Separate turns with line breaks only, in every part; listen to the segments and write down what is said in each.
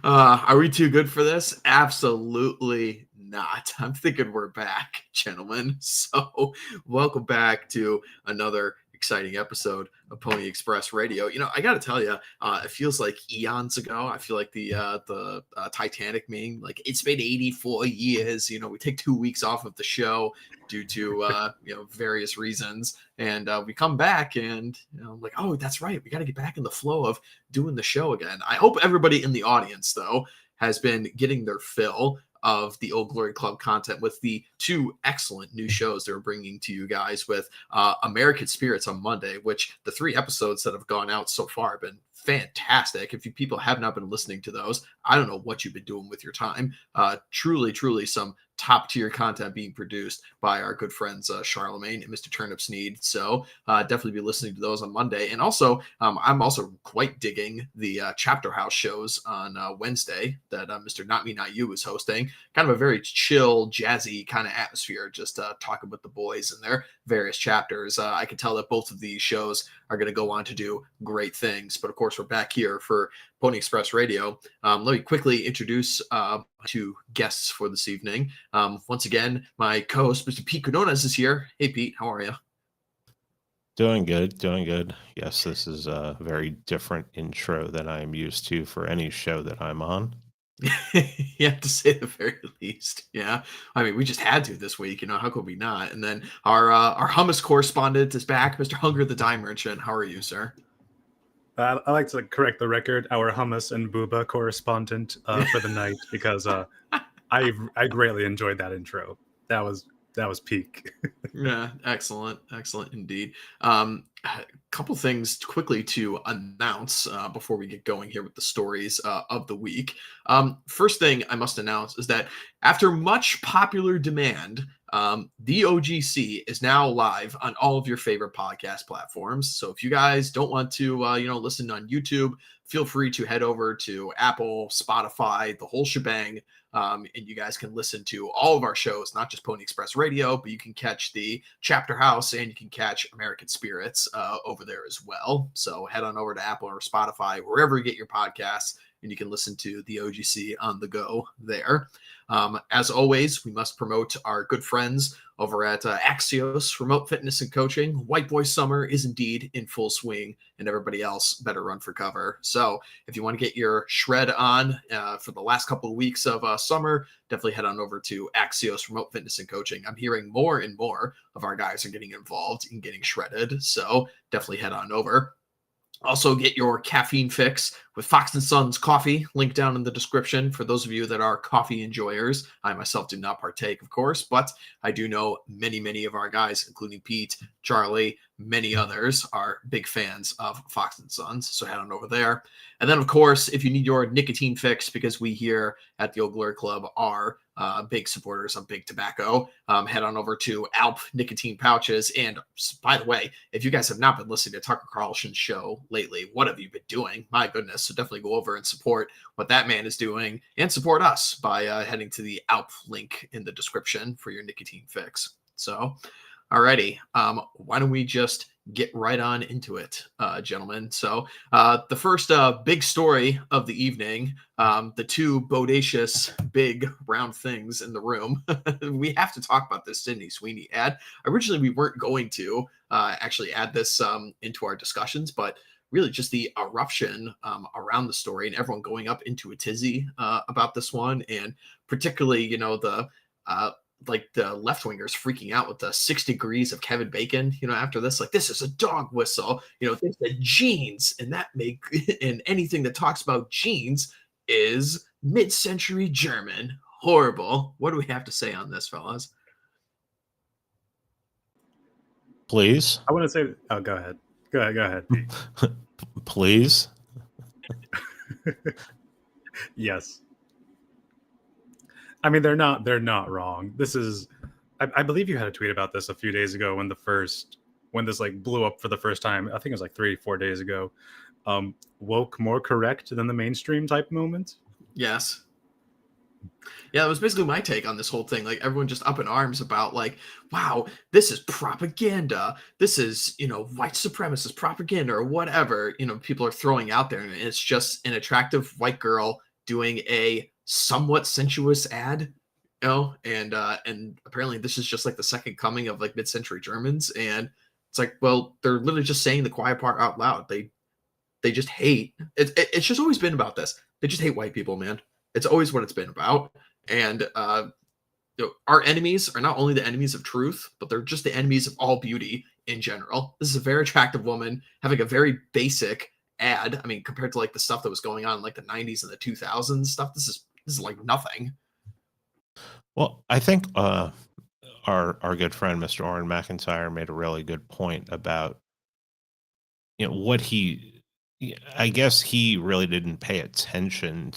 Are we too good for this? Absolutely not. I'm thinking we're back, gentlemen. So, welcome back to another exciting episode of Pony Express Radio. I got to tell you, it feels like eons ago. I feel like the Titanic meme, like it's been 84 years. We take 2 weeks off of the show due to various reasons, and we come back and like, oh, that's right, we got to get back in the flow of doing the show again. I hope everybody in the audience though has been getting their fill of the Old Glory Club content with the two excellent new shows they're bringing to you guys with American Spirits on Monday, which the 3 episodes that have gone out so far have been fantastic. If you people have not been listening to those, I don't know what you've been doing with your time. Truly some top tier content being produced by our good friends Charlemagne and Mr. Turnip Sneed. So definitely be listening to those on Monday. And also, I'm also quite digging the Chapter House shows on Wednesday that Mr. Not Me Not You is hosting. Kind of a very chill, jazzy kind of atmosphere, just talking with the boys and their various chapters. I can tell that both of these shows are going to go on to do great things. But of course, we're back here for Pony Express Radio. Let me quickly introduce two guests for this evening. Once again, my co-host, Mr. Pete Quinones, is here. Hey, Pete, how are you?
Doing good. Yes, this is a very different intro than I'm used to for any show that I'm on.
Yeah, to say the very least. Yeah, I mean, we just had to this week. How could we not? And then our hummus correspondent is back, Mr. Hunger the Dime Merchant. How are you, sir?
I like to correct the record, our hummus and booba correspondent for the night, because I greatly enjoyed that intro. That was peak.
Yeah, excellent indeed. A couple things quickly to announce before we get going here with the stories of the week. First thing I must announce is that after much popular demand, the OGC is now live on all of your favorite podcast platforms. So if you guys don't want to, listen on YouTube, feel free to head over to Apple, Spotify, the whole shebang. And you guys can listen to all of our shows, not just Pony Express Radio, but you can catch the Chapter House and you can catch American Spirits over there as well. So head on over to Apple or Spotify, wherever you get your podcasts, and you can listen to the OGC on the go there. As always, we must promote our good friends over at Axios Remote Fitness and Coaching. White Boy Summer is indeed in full swing, and everybody else better run for cover. So if you want to get your shred on for the last couple of weeks of summer, definitely head on over to Axios Remote Fitness and Coaching. I'm hearing more and more of our guys are getting involved in getting shredded, so definitely head on over. Also, get your caffeine fix with Fox & Sons coffee, link down in the description for those of you that are coffee enjoyers. I myself do not partake, of course, but I do know many of our guys, including Pete, Charlie, many others, are big fans of Fox & Sons, so head on over there. And then, of course, if you need your nicotine fix, because we here at the Old Glory Club are big supporters of big tobacco, head on over to Alp Nicotine Pouches. And by the way, if you guys have not been listening to Tucker Carlson's show lately, what have you been doing? My goodness. So definitely go over and support what that man is doing and support us by heading to the Alp link in the description for your nicotine fix. So, alrighty, why don't we just get right on into it, gentlemen. So the first big story of the evening, the two bodacious big round things in the room. We have to talk about this Sydney Sweeney ad. Originally, we weren't going to actually add this into our discussions, but really just the eruption around the story and everyone going up into a tizzy about this one. And particularly, the left wingers freaking out with the 6 degrees of Kevin Bacon, after this, like, this is a dog whistle, they said jeans, and and anything that talks about jeans is mid-century German. Horrible. What do we have to say on this, fellas?
Please.
I want to say, go ahead. Go ahead.
Please.
Yes. I mean, they're not wrong. This is, I believe you had a tweet about this a few days ago when this like blew up for the first time. I think it was like 3-4 days ago. Woke more correct than the mainstream type moment.
Yes. Yeah, that was basically my take on this whole thing. Like everyone just up in arms about like, wow, this is propaganda. This is, white supremacist propaganda or whatever, people are throwing out there. And it's just an attractive white girl doing a somewhat sensuous ad, and apparently this is just like the second coming of like mid-century Germans. And it's like, well, they're literally just saying the quiet part out loud. They just hate it's just always been about this. They just hate white people, man. It's always what it's been about. And our enemies are not only the enemies of truth, but they're just the enemies of all beauty in general. This is a very attractive woman having a very basic ad. I mean, compared to like the stuff that was going on in like the 90s and the 2000s stuff, this is like nothing.
Well, I think our good friend Mr. Orrin McIntyre made a really good point about what I guess he really didn't pay attention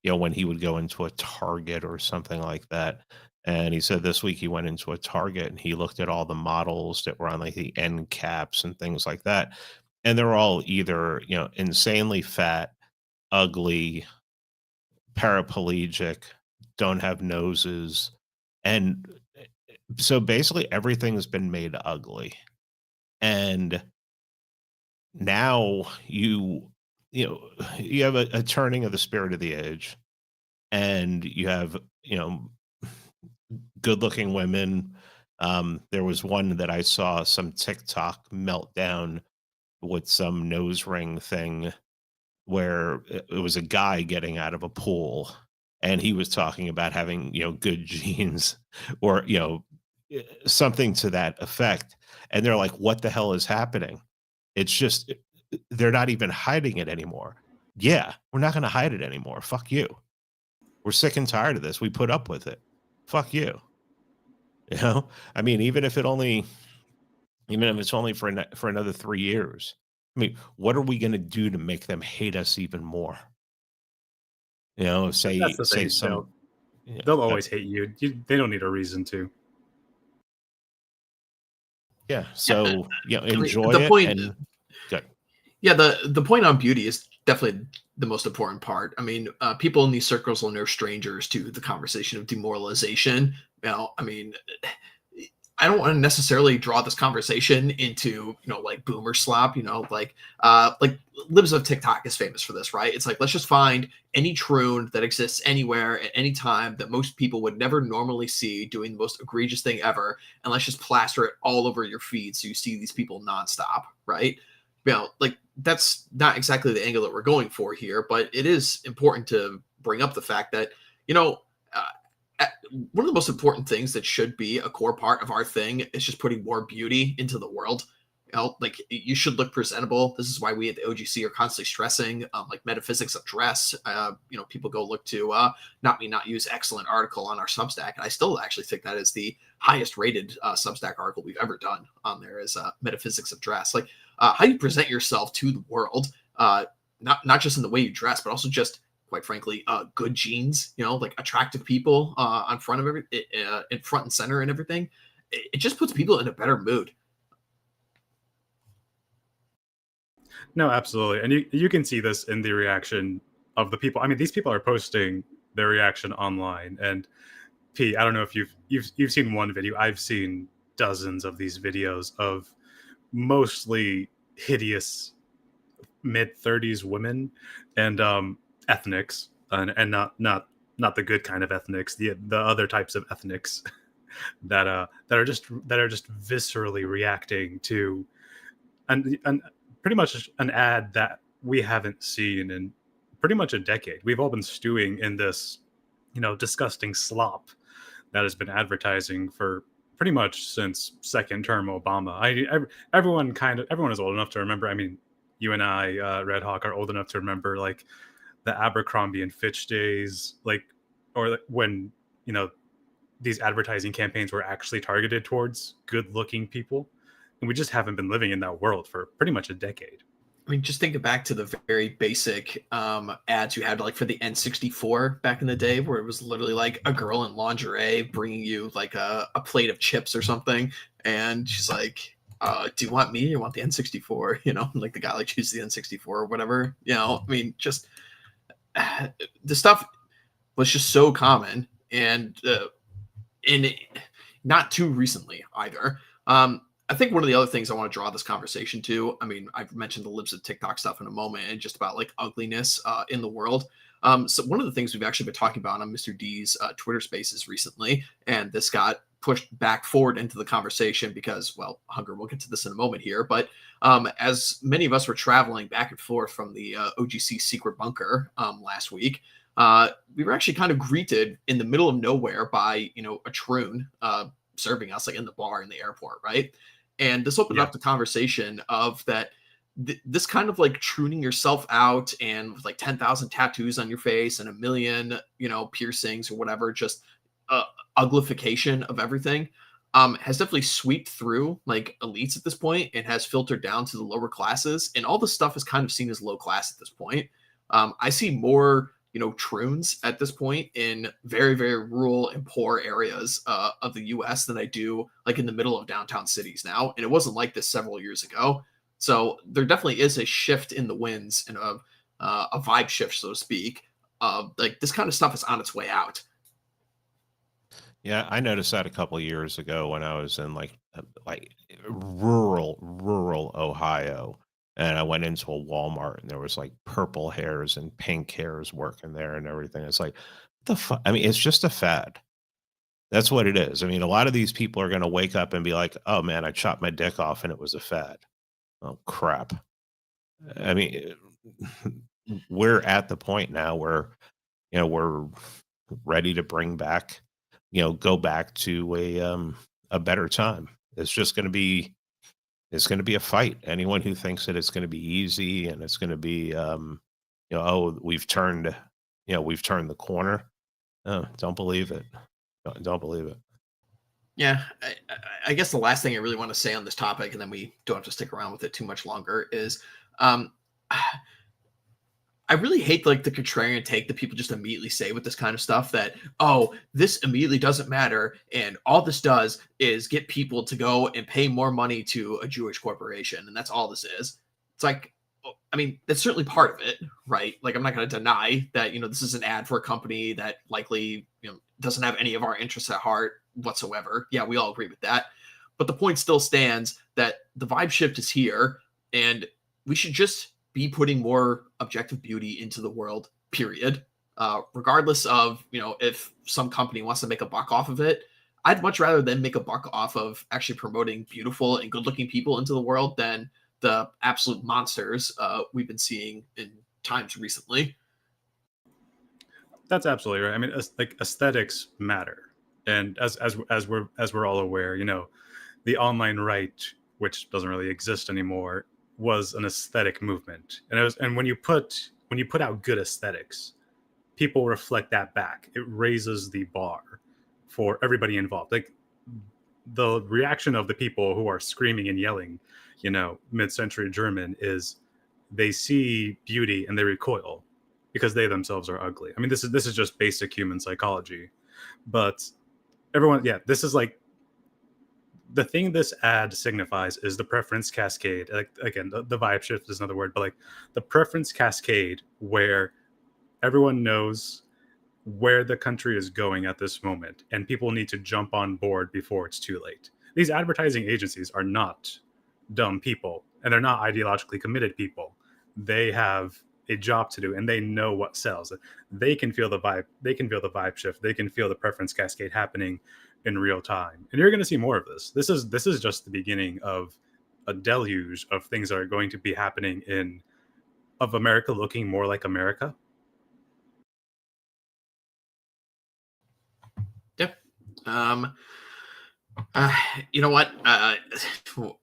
to, when he would go into a Target or something like that. And he said this week he went into a Target and he looked at all the models that were on like the end caps and things like that. And they're all either, insanely fat, ugly, paraplegic, don't have noses. And so basically everything's been made ugly. And now you have a turning of the spirit of the age, and you have good looking women. There was one that I saw some TikTok meltdown with some nose ring thing where it was a guy getting out of a pool and he was talking about having good genes or something to that effect, and they're like, what the hell is happening? It's just they're not even hiding it anymore. Yeah, we're not going to hide it anymore. Fuck you. We're sick and tired of this. We put up with it. Fuck you. I mean, even if it's only for another 3 years. I mean, what are we going to do to make them hate us even more?
That's the
Say
thing.
some.
They'll always hate you. They don't need a reason to.
Yeah. So enjoy
the
it.
point,
And good.
Yeah, the point on beauty is definitely the most important part. I mean, people in these circles are no strangers to the conversation of demoralization. I mean, I don't want to necessarily draw this conversation into like boomer slop. Like Libs of TikTok is famous for this, right? It's like, let's just find any troon that exists anywhere at any time that most people would never normally see doing the most egregious thing ever, and let's just plaster it all over your feed so you see these people nonstop, right? Like that's not exactly the angle that we're going for here, but it is important to bring up the fact that one of the most important things that should be a core part of our thing is just putting more beauty into the world. Like you should look presentable. This is why we at the OGC are constantly stressing like metaphysics of dress. People go look to Not Use excellent article on our Substack, and I still actually think that is the highest rated Substack article we've ever done on there is metaphysics of dress. Like how you present yourself to the world, not just in the way you dress, but also just quite frankly, good genes, like attractive people on front of in front and center and everything. It just puts people in a better mood.
No, absolutely. And you can see this in the reaction of the people. I mean, these people are posting their reaction online. And P, I don't know if you've seen one video. I've seen dozens of these videos of mostly hideous mid-30s women and ethnics, and not the good kind of ethnics, the other types of ethnics that are just viscerally reacting to and pretty much an ad that we haven't seen in pretty much a decade. We've all been stewing in this disgusting slop that has been advertising for pretty much since second term Obama. Everyone is old enough to remember. I mean, you and I, RedHawk, are old enough to remember like the Abercrombie and Fitch days, or when these advertising campaigns were actually targeted towards good-looking people, and we just haven't been living in that world for pretty much a decade.
I mean, just think back to the very basic ads you had, like for the N64 back in the day, where it was literally like a girl in lingerie bringing you like a plate of chips or something, and she's like, "Do you want me? Or you want the N64?" Like the guy like chooses the N64 or whatever. I mean, just the stuff was just so common, and in not too recently either. I think one of the other things I want to draw this conversation to, I mean, I've mentioned the libs of TikTok stuff in a moment, and just about like ugliness in the world. So one of the things we've actually been talking about on Mr. D's Twitter Spaces recently, and this got pushed back forward into the conversation because, well, Hunger, we'll get to this in a moment here, but as many of us were traveling back and forth from the OGC secret bunker last week, we were actually kind of greeted in the middle of nowhere by, a troon serving us like in the bar in the airport, right? And this opened up the conversation of that this kind of like trooning yourself out and with like 10,000 tattoos on your face and a million, piercings or whatever, just uglification of everything has definitely swept through like elites at this point and has filtered down to the lower classes. And all this stuff is kind of seen as low class at this point. I see more, troons at this point in very, very rural and poor areas of the US than I do like in the middle of downtown cities now. And it wasn't like this several years ago. So there definitely is a shift in the winds and a vibe shift, so to speak. Like this kind of stuff is on its way out.
Yeah, I noticed that a couple of years ago when I was in like rural Ohio, and I went into a Walmart and there was like purple hairs and pink hairs working there and everything. It's like, what the fuck? I mean, it's just a fad. That's what it is. I mean, a lot of these people are going to wake up and be like, "Oh man, I chopped my dick off and it was a fad." Oh crap. I mean, we're at the point now where, we're ready to bring back, go back to a better time. It's just going to be, it's going to be a fight. Anyone who thinks that it's going to be easy and it's going to be, oh, we've turned the corner. Oh, don't believe it. Don't believe it.
Yeah, I guess the last thing I really want to say on this topic, and then we don't have to stick around with it too much longer, is I really hate like the contrarian take that people just immediately say with this kind of stuff that, oh, this immediately doesn't matter. And all this does is get people to go and pay more money to a Jewish corporation. And that's all this is. It's like, I mean, that's certainly part of it, right? Like, I'm not going to deny that, this is an ad for a company that likely, doesn't have any of our interests at heart whatsoever. Yeah, we all agree with that. But the point still stands that the vibe shift is here, and we should just be putting more objective beauty into the world, period. Regardless of, if some company wants to make a buck off of it, I'd much rather them make a buck off of actually promoting beautiful and good looking people into the world than the absolute monsters we've been seeing in times recently.
That's absolutely right. I mean, like aesthetics matter. And as we're all aware, the online right, which doesn't really exist anymore, was an aesthetic movement, and when you put out good aesthetics, people reflect that back. It raises the bar for everybody involved. Like the reaction of the people who are screaming and yelling, mid-century German, is they see beauty and they recoil because they themselves are ugly. I mean, this is just basic human psychology, but everyone, this is like the thing this ad signifies is the preference cascade. Like, again, the vibe shift is another word, but like the preference cascade where everyone knows where the country is going at this moment, and people need to jump on board before it's too late. These advertising agencies are not dumb people, and they're not ideologically committed people. They have a job to do, and they know what sells. They can feel the vibe. They can feel the vibe shift. They can feel the preference cascade happening in real time, and you're going to see more of this. This is just the beginning of a deluge of things that are going to be happening of America looking more like America.
Yep. You know what?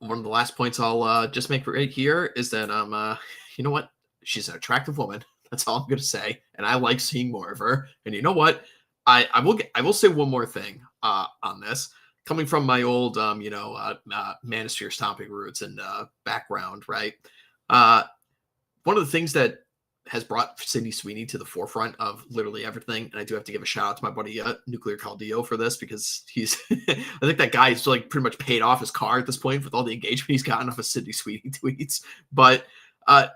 One of the last points I'll just make right here is that you know what? She's an attractive woman. That's all I'm going to say, and I like seeing more of her. And you know what? I will say one more thing on this, coming from my old manosphere stomping roots and background, right? One of the things that has brought Sydney Sweeney to the forefront of literally everything, and I do have to give a shout out to my buddy Nuclear Caldillo for this, because he's I think that guy is like pretty much paid off his car at this point with all the engagement he's gotten off of Sydney Sweeney tweets. But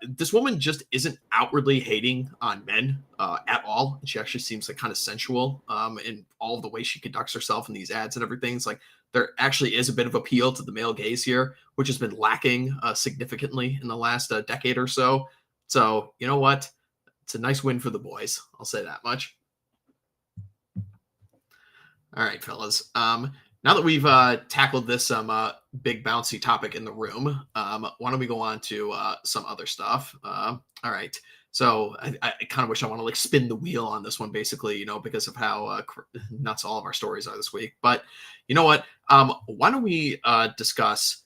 this woman just isn't outwardly hating on men at all. And she actually seems like kind of sensual in all of the way she conducts herself in these ads and everything. It's like there actually is a bit of appeal to the male gaze here, which has been lacking significantly in the last decade or so. So, you know what? It's a nice win for the boys. I'll say that much. All right, fellas. Now that we've tackled this big bouncy topic in the room, why don't we go on to some other stuff? All right. So I kind of wish I want to like spin the wheel on this one, basically, you know, because of how nuts all of our stories are this week. But you know what? Why don't we discuss?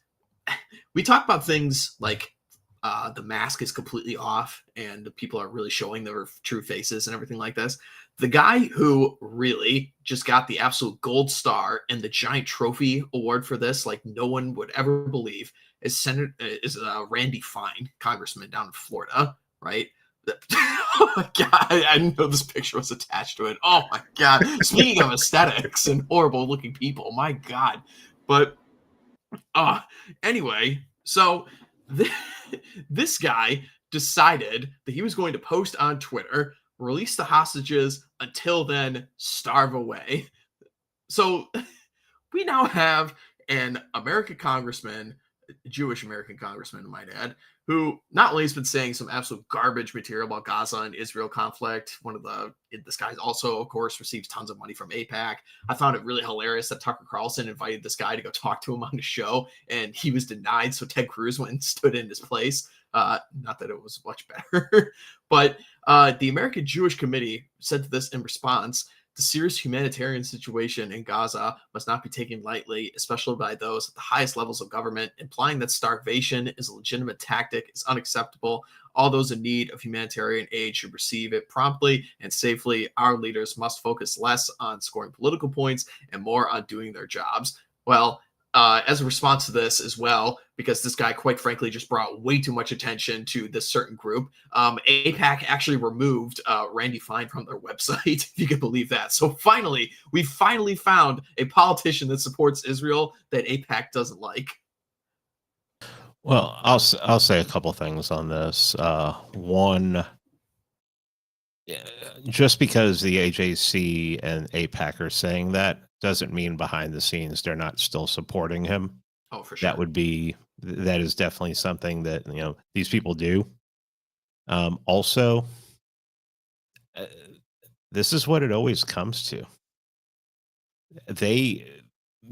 We talk about things like the mask is completely off and people are really showing their true faces and everything like this. The guy who really just got the absolute gold star and the giant trophy award for this, like no one would ever believe, is Randy Fine, congressman down in Florida, right? Oh my God, I didn't know this picture was attached to it. Oh my God. Speaking of aesthetics and horrible looking people, my God. But anyway, so this guy decided that he was going to post on Twitter, release the hostages, until then starve away. So we now have an American congressman, Jewish American congressman, I might add, who not only has been saying some absolute garbage material about Gaza and Israel conflict. This guy also, of course, receives tons of money from AIPAC. I found it really hilarious that Tucker Carlson invited this guy to go talk to him on the show, and he was denied. So Ted Cruz went and stood in his place. Not that it was much better, but the American Jewish Committee said to this in response, the serious humanitarian situation in Gaza must not be taken lightly, especially by those at the highest levels of government. Implying that starvation is a legitimate tactic is unacceptable. All those in need of humanitarian aid should receive it promptly and safely. Our leaders must focus less on scoring political points and more on doing their jobs. Well, as a response to this as well, because this guy, quite frankly, just brought way too much attention to this certain group, AIPAC actually removed Randy Fine from their website, if you can believe that. So we finally found a politician that supports Israel that AIPAC doesn't like.
Well, I'll say a couple things on this. One, just because the AJC and AIPAC are saying that doesn't mean behind the scenes they're not still supporting him.
Oh, for sure.
That is definitely something that, you know, these people do. Also, this is what it always comes to. They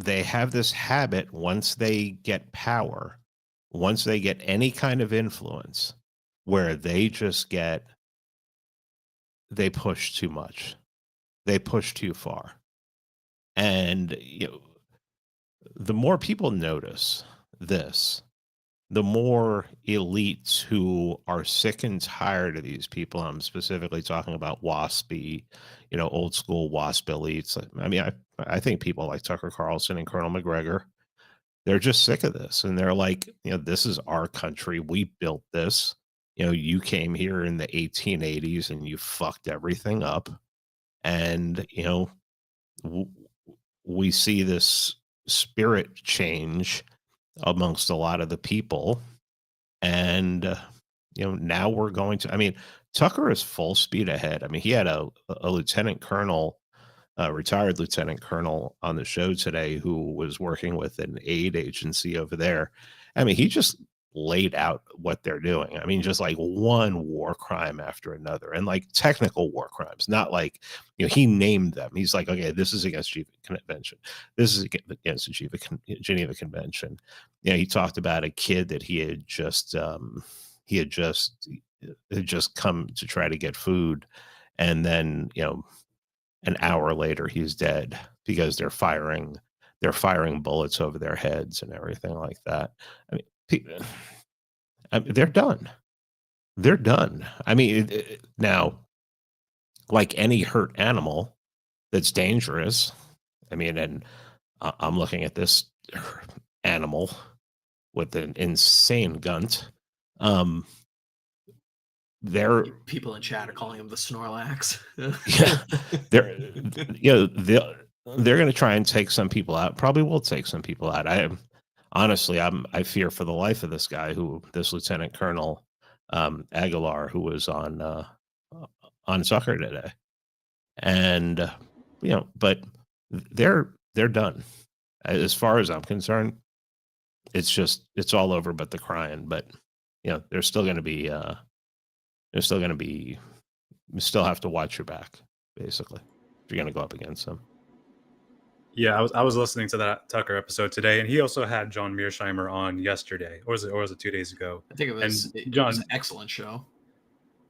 have this habit, once they get power, once they get any kind of influence, where they push too much. They push too far. And, you know, the more people notice this, the more elites who are sick and tired of these people, I'm specifically talking about WASPy, you know, old school WASP elites. I mean, I think people like Tucker Carlson and Colonel McGregor, they're just sick of this. And they're like, you know, this is our country. We built this. You know, you came here in the 1880s and you fucked everything up. And, you know, we see this spirit change amongst a lot of the people. And, you know, now we're going to, I mean, Tucker is full speed ahead. I mean, he had a lieutenant colonel, retired lieutenant colonel on the show today who was working with an aid agency over there. I mean, he just laid out what they're doing. I mean, just like one war crime after another, and like technical war crimes, not like, you know, he named them. He's like, okay, this is against Geneva Convention. This is against the Geneva Convention. You know, he talked about a kid that he had just come to try to get food. And then, you know, an hour later he's dead because they're firing bullets over their heads and everything like that. I mean, they're done. They're done. I mean, now, like any hurt animal that's dangerous, I mean, and I'm looking at this animal with an insane gunt. They're
People in chat are calling him the Snorlax.
They're going to try and take some people out. Probably will take some people out. I fear for the life of this guy, this Lieutenant Colonel Aguilar, who was on Tucker today. And but they're done. As far as I'm concerned, it's all over but the crying. But there's still going to be you still have to watch your back, basically, if you're going to go up against them.
Yeah, I was listening to that Tucker episode today, and he also had John Mearsheimer on yesterday, or was it 2 days ago?
I think it was.
And
It was an excellent show.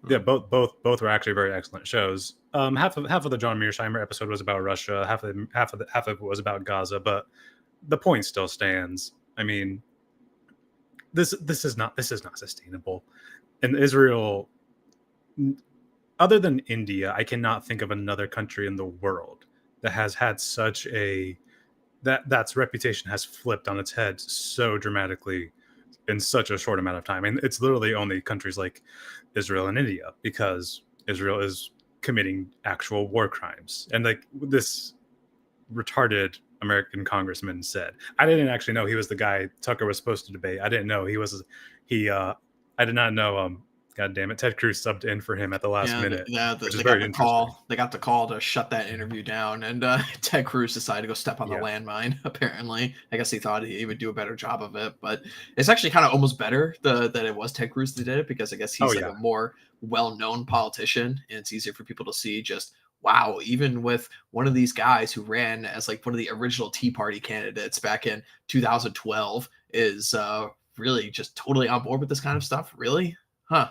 Yeah, both were actually very excellent shows. Half of the John Mearsheimer episode was about Russia. Half of it was about Gaza. But the point still stands. I mean, this is not sustainable. And Israel, other than India, I cannot think of another country in the world that has had such that's reputation has flipped on its head so dramatically in such a short amount of time. And it's literally only countries like Israel and India, because Israel is committing actual war crimes. And like this retarded American congressman said, I didn't actually know he was the guy Tucker was supposed to debate. I didn't know I did not know God damn it, Ted Cruz subbed in for him at the last minute. Which is very interesting.
They got the call to shut that interview down, and Ted Cruz decided to go step on the landmine. Apparently, I guess he thought he would do a better job of it, but it's actually kind of almost better that it was Ted Cruz that did it, because I guess he's a more well-known politician, and it's easier for people to see just, wow, even with one of these guys who ran as like one of the original Tea Party candidates back in 2012 is really just totally on board with this kind of stuff. Really? Huh.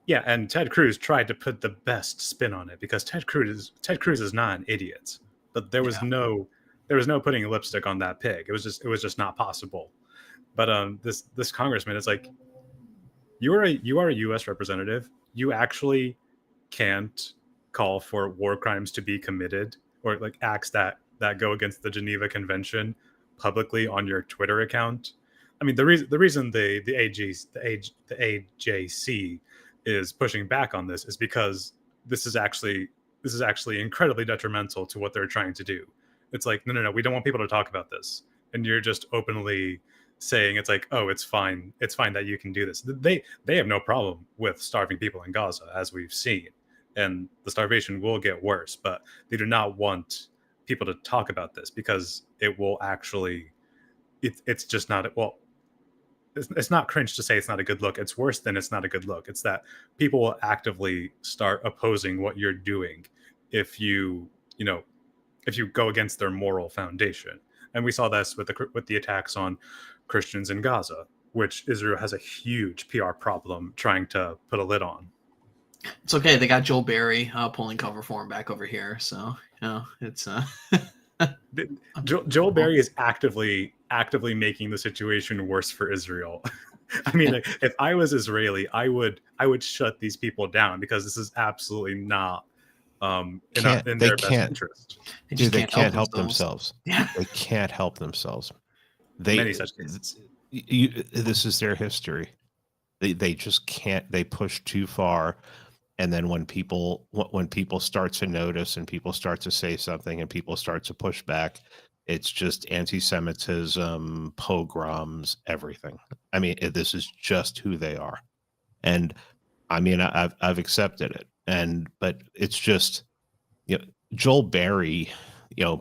Yeah, and Ted Cruz tried to put the best spin on it, because Ted Cruz is not an idiot. But there was no putting lipstick on that pig. It was just not possible. But this congressman is like, you are a U.S. representative. You actually can't call for war crimes to be committed, or like acts that go against the Geneva Convention publicly on your Twitter account. I mean, the reason the AJC is pushing back on this is because this is actually incredibly detrimental to what they're trying to do. It's like, no, we don't want people to talk about this, and you're just openly saying it's like, oh, it's fine that you can do this. They have no problem with starving people in Gaza, as we've seen, and the starvation will get worse, but they do not want people to talk about this, because it will actually it's just not, well, it's not cringe to say it's not a good look. It's worse than it's not a good look. It's that people will actively start opposing what you're doing if you go against their moral foundation. And we saw this with the attacks on Christians in Gaza, which Israel has a huge PR problem trying to put a lid on.
It's okay. They got Joel Berry pulling cover for him back over here. So, it's
Joel Berry is actively making the situation worse for Israel. I mean, if I was Israeli, I would shut these people down, because this is absolutely not in their best interest.
They can't help themselves. Yeah. They can't help themselves.
Many such cases.
This is their history. They just can't. They push too far. And then when people start to notice, and people start to say something, and people start to push back, it's just anti-Semitism, pogroms, everything. I mean, this is just who they are. And I mean, I've accepted it. But it's just, Joel Berry,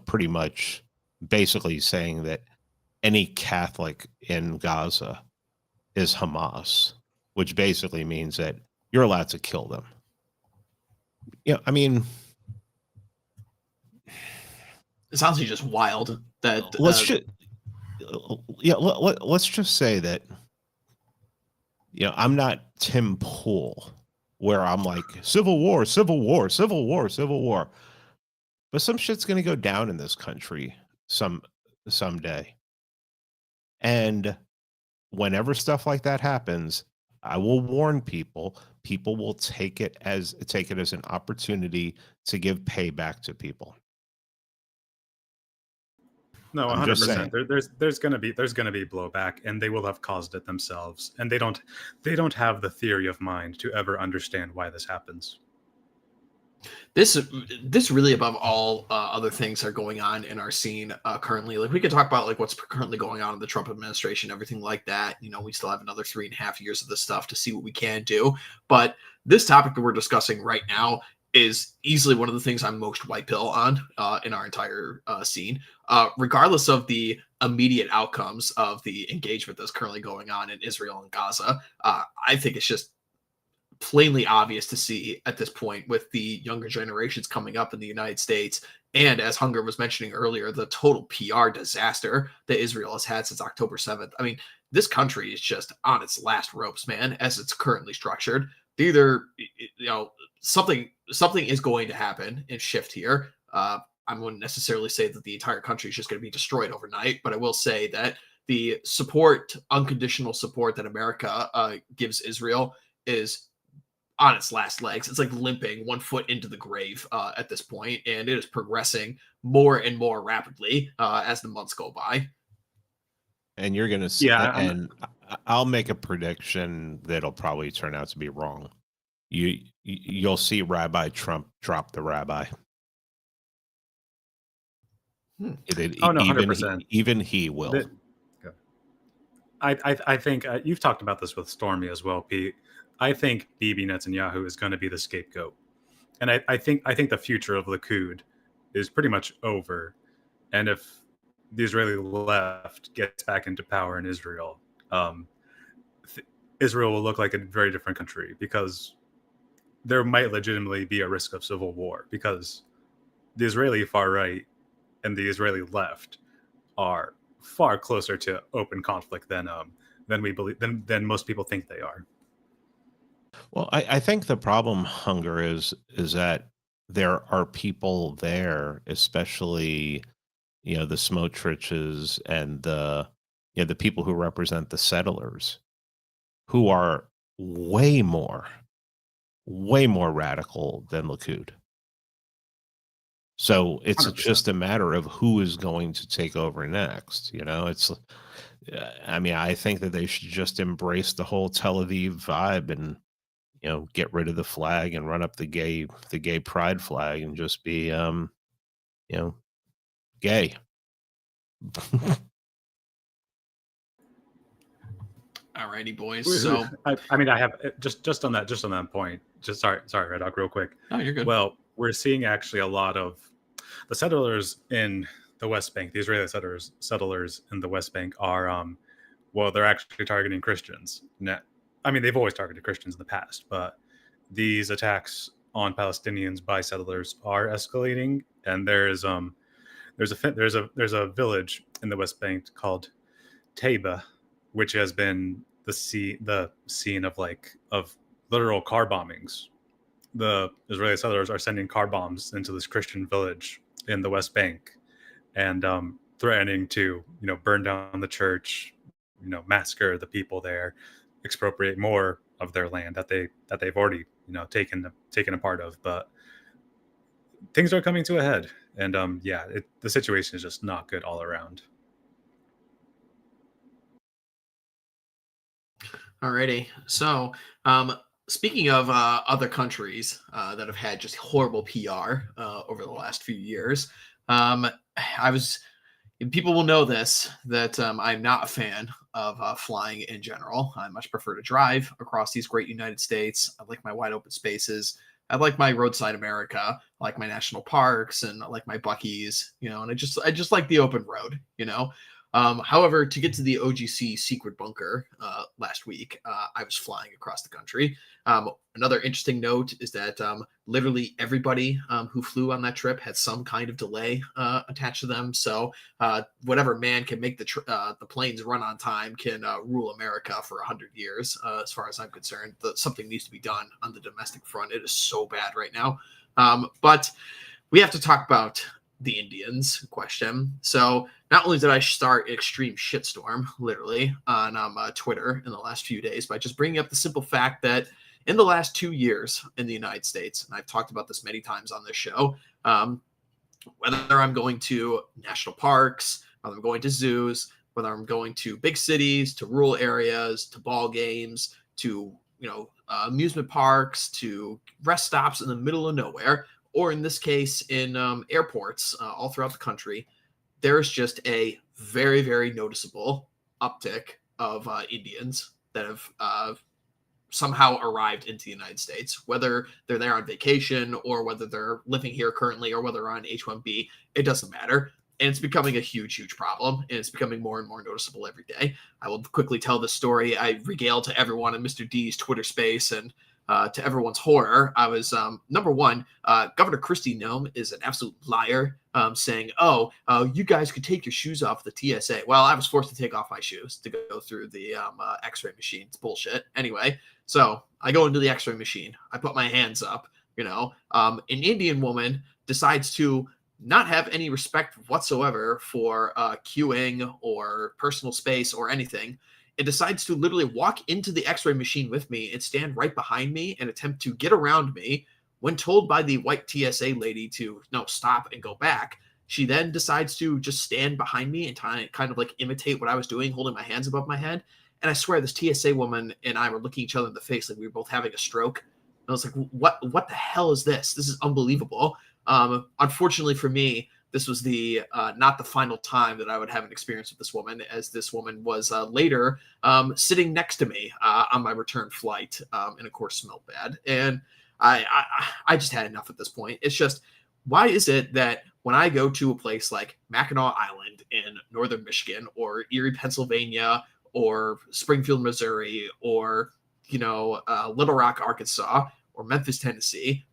pretty much basically saying that any Catholic in Gaza is Hamas, which basically means that you're allowed to kill them. I mean,
it's honestly just wild that
let's just say that I'm not Tim Pool, where I'm like civil war, but some shit's gonna go down in this country someday, and whenever stuff like that happens, I will warn people. People will take it as an opportunity to give payback to people.
No, 100%. There's gonna be blowback, and they will have caused it themselves, and they don't have the theory of mind to ever understand why this happens.
This really, above all other things that are going on in our scene currently, like we could talk about like what's currently going on in the Trump administration, everything like that. We still have another 3.5 years of this stuff to see what we can do. But this topic that we're discussing right now is easily one of the things I'm most white pill on in our entire scene, regardless of the immediate outcomes of the engagement that's currently going on in Israel and Gaza. I think it's just plainly obvious to see at this point with the younger generations coming up in the United States. And as Hunger was mentioning earlier, the total PR disaster that Israel has had since October 7th. I mean, this country is just on its last ropes, man, as it's currently structured. Either, something is going to happen and shift here. I wouldn't necessarily say that the entire country is just going to be destroyed overnight, but I will say that the support, unconditional support that America gives Israel is on its last legs. It's like limping 1 foot into the grave at this point, and it is progressing more and more rapidly as the months go by.
And you're going to see, and I'll make a prediction that'll probably turn out to be wrong. You'll see Rabbi Trump drop the rabbi.
Oh no, 100%.
Even he will.
I think you've talked about this with Stormy as well, Pete. I think Bibi Netanyahu is going to be the scapegoat, and I think the future of Likud is pretty much over. And if the Israeli left gets back into power in Israel, Israel will look like a very different country, because there might legitimately be a risk of civil war, because the Israeli far right and the Israeli left are far closer to open conflict than we believe than most people think they are.
Well, I think the problem, Hunger, is that there are people there, especially the Smotriches and the people who represent the settlers, who are way more radical than Likud. So it's
100%.
just a matter of who is going to take over next. It's, I think that they should just embrace the whole Tel Aviv vibe and, get rid of the flag and run up the gay pride flag and just be, gay.
Alrighty, boys. So
I have just on that point. Just sorry, RedHawk, real quick.
No, you're good.
Well, we're seeing actually a lot of the settlers in the West Bank, the Israeli settlers in the West Bank are, they're actually targeting Christians. They've always targeted Christians in the past, but these attacks on Palestinians by settlers are escalating. And there's a village in the West Bank called Taiba, which has been the scene of literal car bombings. The Israeli settlers are sending car bombs into this Christian village in the West Bank, and threatening to burn down the church, massacre the people there, expropriate more of their land that they've already taken a part of. But things are coming to a head, and the situation is just not good all around.
Alrighty. So, speaking of other countries that have had just horrible PR over the last few years, people will know this, that I'm not a fan of flying in general. I much prefer to drive across these great United States. I like my wide open spaces. I like my roadside America. I like my national parks, and I like my Buc-ee's, and I just like the open road, However, to get to the OGC secret bunker last week, I was flying across the country. Another interesting note is that literally everybody who flew on that trip had some kind of delay attached to them. So whatever man can make the planes run on time can rule America for 100 years, as far as I'm concerned. Something needs to be done on the domestic front. It is so bad right now. But we have to talk about the Indians question. So not only did I start an extreme shitstorm, literally, on Twitter in the last few days by just bringing up the simple fact that in the last 2 years in the United States, and I've talked about this many times on this show, whether I'm going to national parks, whether I'm going to zoos, whether I'm going to big cities, to rural areas, to ball games, to amusement parks, to rest stops in the middle of nowhere, or in this case, in airports all throughout the country, there's just a very, very noticeable uptick of Indians that have somehow arrived into the United States, whether they're there on vacation or whether they're living here currently or whether they're on H-1B, it doesn't matter. And it's becoming a huge, huge problem. And it's becoming more and more noticeable every day. I will quickly tell the story. I regaled to everyone in Mr. D's Twitter space, and to everyone's horror, I was, number one, Governor Kristi Noem is an absolute liar, saying, you guys could take your shoes off the TSA. Well, I was forced to take off my shoes to go through the x-ray machine. It's bullshit. Anyway, so I go into the x-ray machine. I put my hands up, an Indian woman decides to not have any respect whatsoever for queuing or personal space or anything. It decides to literally walk into the x-ray machine with me and stand right behind me and attempt to get around me. When told by the white TSA lady to no, stop and go back, she then decides to just stand behind me and kind of like imitate what I was doing, holding my hands above my head. And I swear this TSA woman and I were looking each other in the face like we were both having a stroke. And I was like, what the hell is this? This is unbelievable. Unfortunately for me, this was the not the final time that I would have an experience with this woman, as this woman was later sitting next to me on my return flight, and of course smelled bad. And I just had enough at this point. It's just, why is it that when I go to a place like Mackinac Island in northern Michigan or Erie, Pennsylvania, or Springfield, Missouri, or Little Rock, Arkansas, or Memphis, Tennessee,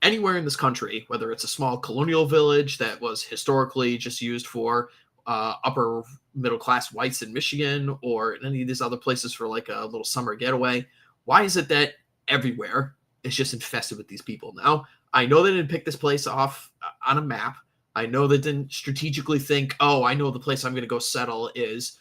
anywhere in this country, whether it's a small colonial village that was historically just used for upper middle class whites in Michigan, or any of these other places for like a little summer getaway, why is it that everywhere is just infested with these people? Now, I know they didn't pick this place off on a map. I know they didn't strategically think, I know the place I'm going to go settle is,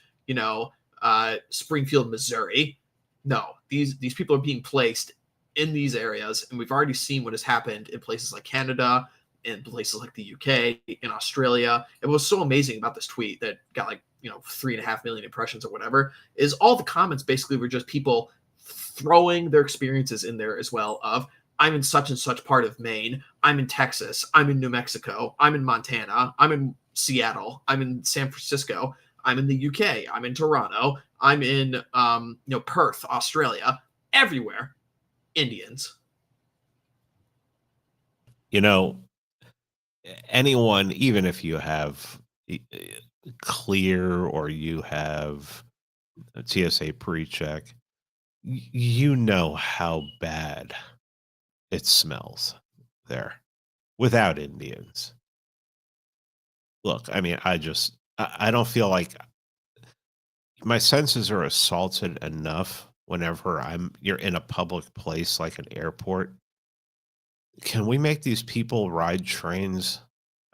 Springfield, Missouri. No, these people are being placed in these areas, and we've already seen what has happened in places like Canada, in places like the UK, in Australia. And what's so amazing about this tweet that got 3.5 million impressions or whatever is all the comments basically were just people throwing their experiences in there as well of, I'm in such and such part of Maine, I'm in Texas, I'm in New Mexico, I'm in Montana, I'm in Seattle, I'm in San Francisco, I'm in the UK, I'm in Toronto, I'm in Perth, Australia, everywhere. Indians.
Anyone, even if you have clear or you have a TSA pre-check, how bad it smells there without Indians. Look, I mean, I don't feel like my senses are assaulted enough whenever you're in a public place like an airport. Can we make these people ride trains?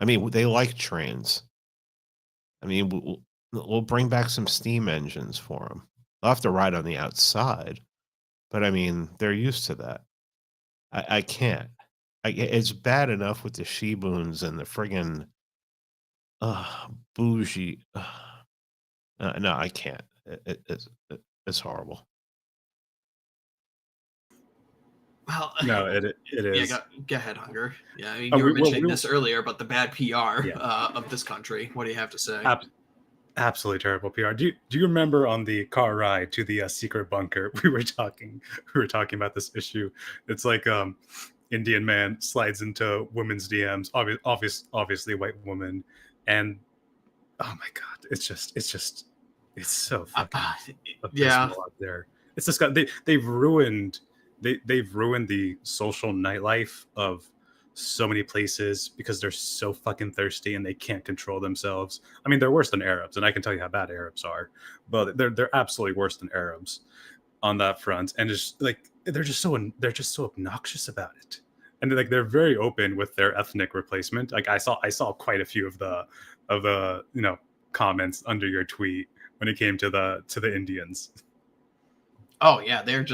I mean, they like trains. I mean, we'll bring back some steam engines for them. They'll have to ride on the outside, but I mean, they're used to that. I can't. It's bad enough with the Shibuns and the friggin' bougie. No, I can't. It's horrible.
Well,
no, it is.
Yeah, go ahead, Hunger. Yeah, I mean, you were mentioning this earlier about the bad PR of this country. What do you have to say?
Absolutely terrible PR. Do you remember on the car ride to the secret bunker we were talking about this issue? It's like Indian man slides into women's DMs, obviously white woman, and oh my god, it's so fucking abysmal out there. It's just they've ruined the social nightlife of so many places because they're so fucking thirsty and they can't control themselves. I mean, they're worse than Arabs, and I can tell you how bad Arabs are, but they're absolutely worse than Arabs on that front. And just like they're just so obnoxious about it, and like they're very open with their ethnic replacement. Like I saw quite a few of the comments under your tweet when it came to the Indians.
Oh yeah, they're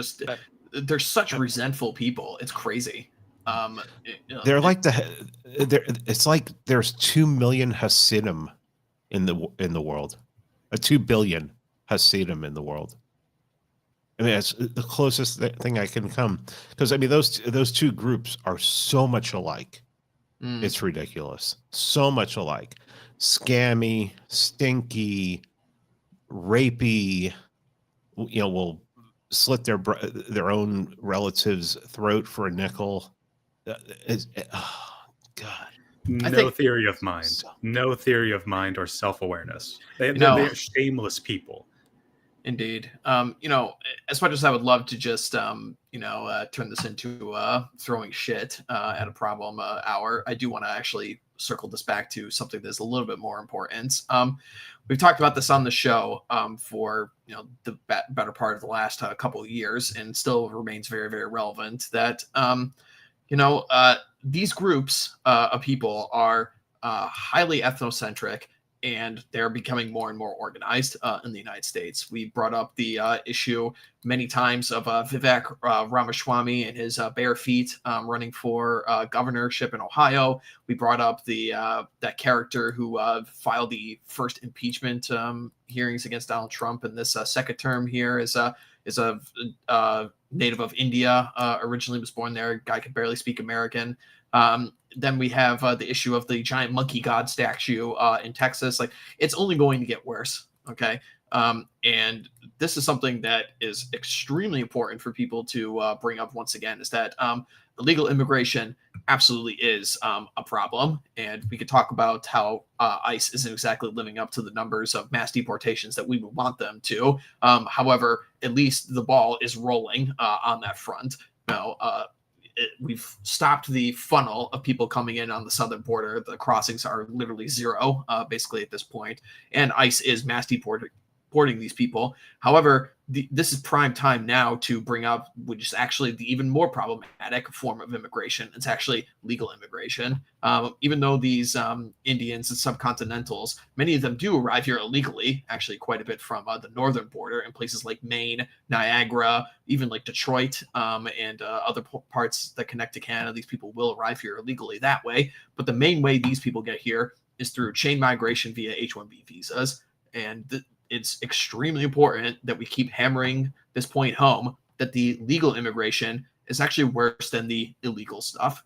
such resentful people. It's crazy.
They're like it's like there's 2 million Hasidim in the world, 2 billion Hasidim in the world. I mean, it's the closest thing I can come, because I mean those two groups are so much alike. It's ridiculous. So much alike. Scammy, stinky, rapey. Will slit their own relative's throat for a nickel. Oh, God.
No theory of mind.
So,
No theory of mind or self-awareness. They're shameless people.
Indeed. As much as I would love to just, turn this into throwing shit at a problem hour, I do want to actually circle this back to something that's a little bit more important. We've talked about this on the show for the better part of the last couple of years, and still remains very, very relevant. That these groups of people are highly ethnocentric, and they're becoming more and more organized in the United States. We brought up the issue many times of Vivek Ramaswamy and his bare feet running for governorship in Ohio. We brought up that character who filed the first impeachment hearings against Donald Trump in this second term here is a native of India, originally was born there. Guy could barely speak American. Then we have the issue of the giant monkey god statue in Texas. Like, it's only going to get worse. Okay. And this is something that is extremely important for people to bring up once again, is that illegal immigration absolutely is a problem. And we could talk about how ICE isn't exactly living up to the numbers of mass deportations that we would want them to. However, at least the ball is rolling on that front. We've stopped the funnel of people coming in on the southern border. The crossings are literally zero, basically, at this point. And ICE is mass deporting these people. However, this is prime time now to bring up, which is actually the even more problematic form of immigration. It's actually legal immigration. Even though these Indians and subcontinentals, many of them do arrive here illegally, actually quite a bit from the northern border in places like Maine, Niagara, even like Detroit, and other parts that connect to Canada. These people will arrive here illegally that way. But the main way these people get here is through chain migration via H-1B visas. And it's extremely important that we keep hammering this point home, that the legal immigration is actually worse than the illegal stuff.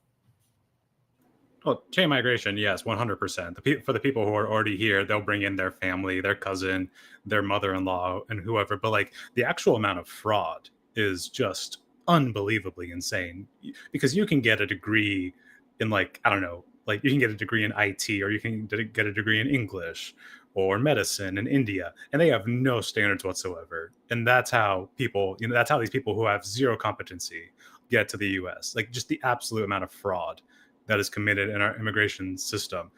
Well, chain migration, yes, 100%. For the people who are already here, they'll bring in their family, their cousin, their mother-in-law, and whoever. But like, the actual amount of fraud is just unbelievably insane, because you can get a degree in, like, I don't know, like you can get a degree in IT, or you can get a degree in English or medicine in India, and they have no standards whatsoever. And that's how people, that's how these people who have zero competency get to the US. Like, just the absolute amount of fraud that is committed in our immigration system,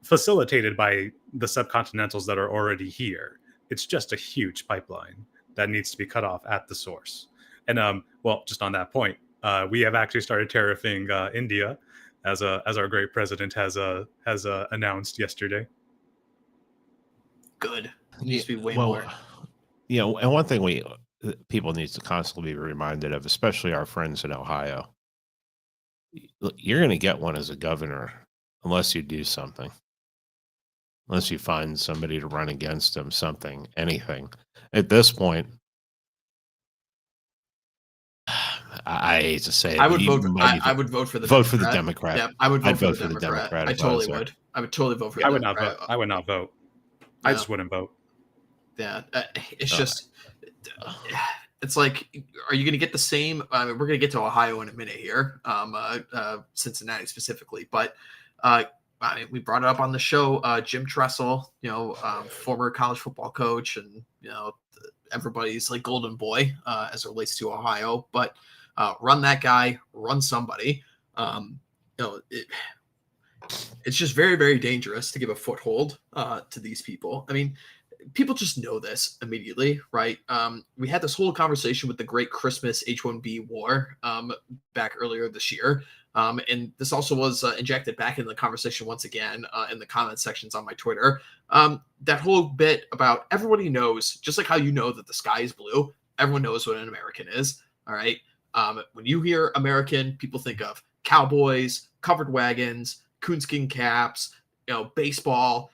facilitated by the subcontinentals that are already here. It's just a huge pipeline that needs to be cut off at the source. And well, just on that point, we have actually started tariffing India, as our great president has announced yesterday.
Good. It needs to be way more.
And one thing people need to constantly be reminded of, especially our friends in Ohio, you're going to get one as a governor unless you do something, unless you find somebody to run against them, something, anything. At this point, I hate to say it,
I would vote. I would vote for the
vote for the Democrat.
Yeah, I would vote for the Democrat. I totally would. I would totally vote for.
I would not vote. I would not vote. I just wouldn't vote.
Yeah, it's just, it's like, are you going to get the same? I mean, we're going to get to Ohio in a minute here, Cincinnati specifically, but I mean, we brought it up on the show. Jim Tressel, former college football coach, and everybody's like golden boy as it relates to Ohio. But run that guy, run somebody. It's just very, very dangerous to give a foothold to these people. I mean, people just know this immediately, right? We had this whole conversation with the great Christmas H-1B war back earlier this year. And this also was injected back in the conversation once again in the comment sections on my Twitter. That whole bit about everybody knows, just like how you know that the sky is blue, everyone knows what an American is, all right? When you hear American, people think of cowboys, covered wagons, coonskin caps, baseball,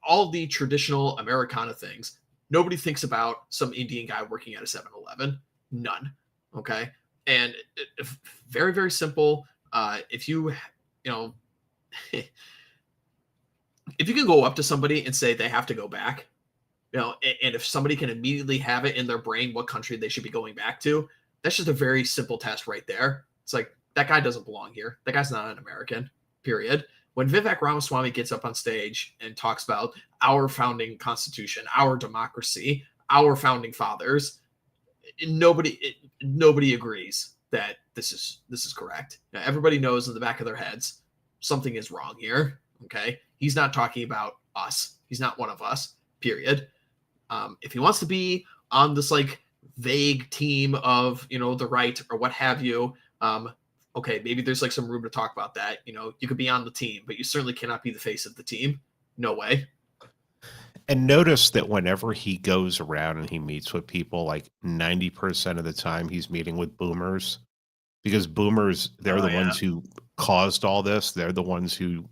all the traditional Americana things. Nobody thinks about some Indian guy working at a 7-Eleven. None. Okay. And very, very simple. If you can go up to somebody and say they have to go back, And if somebody can immediately have it in their brain what country they should be going back to, that's just a very simple test right there. It's like, that guy doesn't belong here. That guy's not an American, period. When Vivek Ramaswamy gets up on stage and talks about our founding constitution, our democracy, our founding fathers, nobody agrees that this is correct. Now, everybody knows in the back of their heads something is wrong here. Okay, he's not talking about us. He's not one of us. Period. If he wants to be on this like vague team of the right or what have you, okay, maybe there's like some room to talk about that. You could be on the team, but you certainly cannot be the face of the team. No way.
And notice that whenever he goes around and he meets with people, like 90% of the time he's meeting with boomers, because boomers, they're the ones who caused all this. They're the ones who,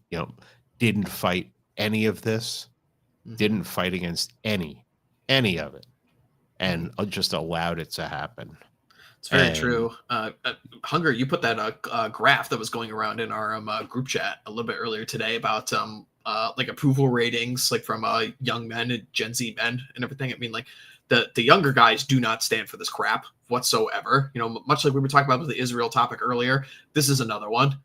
didn't fight any of this, didn't fight against any of it, and just allowed it to happen.
It's very true. Hunger, you put that graph that was going around in our group chat a little bit earlier today about like approval ratings, like from young men and Gen Z men and everything. I mean, like the younger guys do not stand for this crap whatsoever. Much like we were talking about with the Israel topic earlier, this is another one.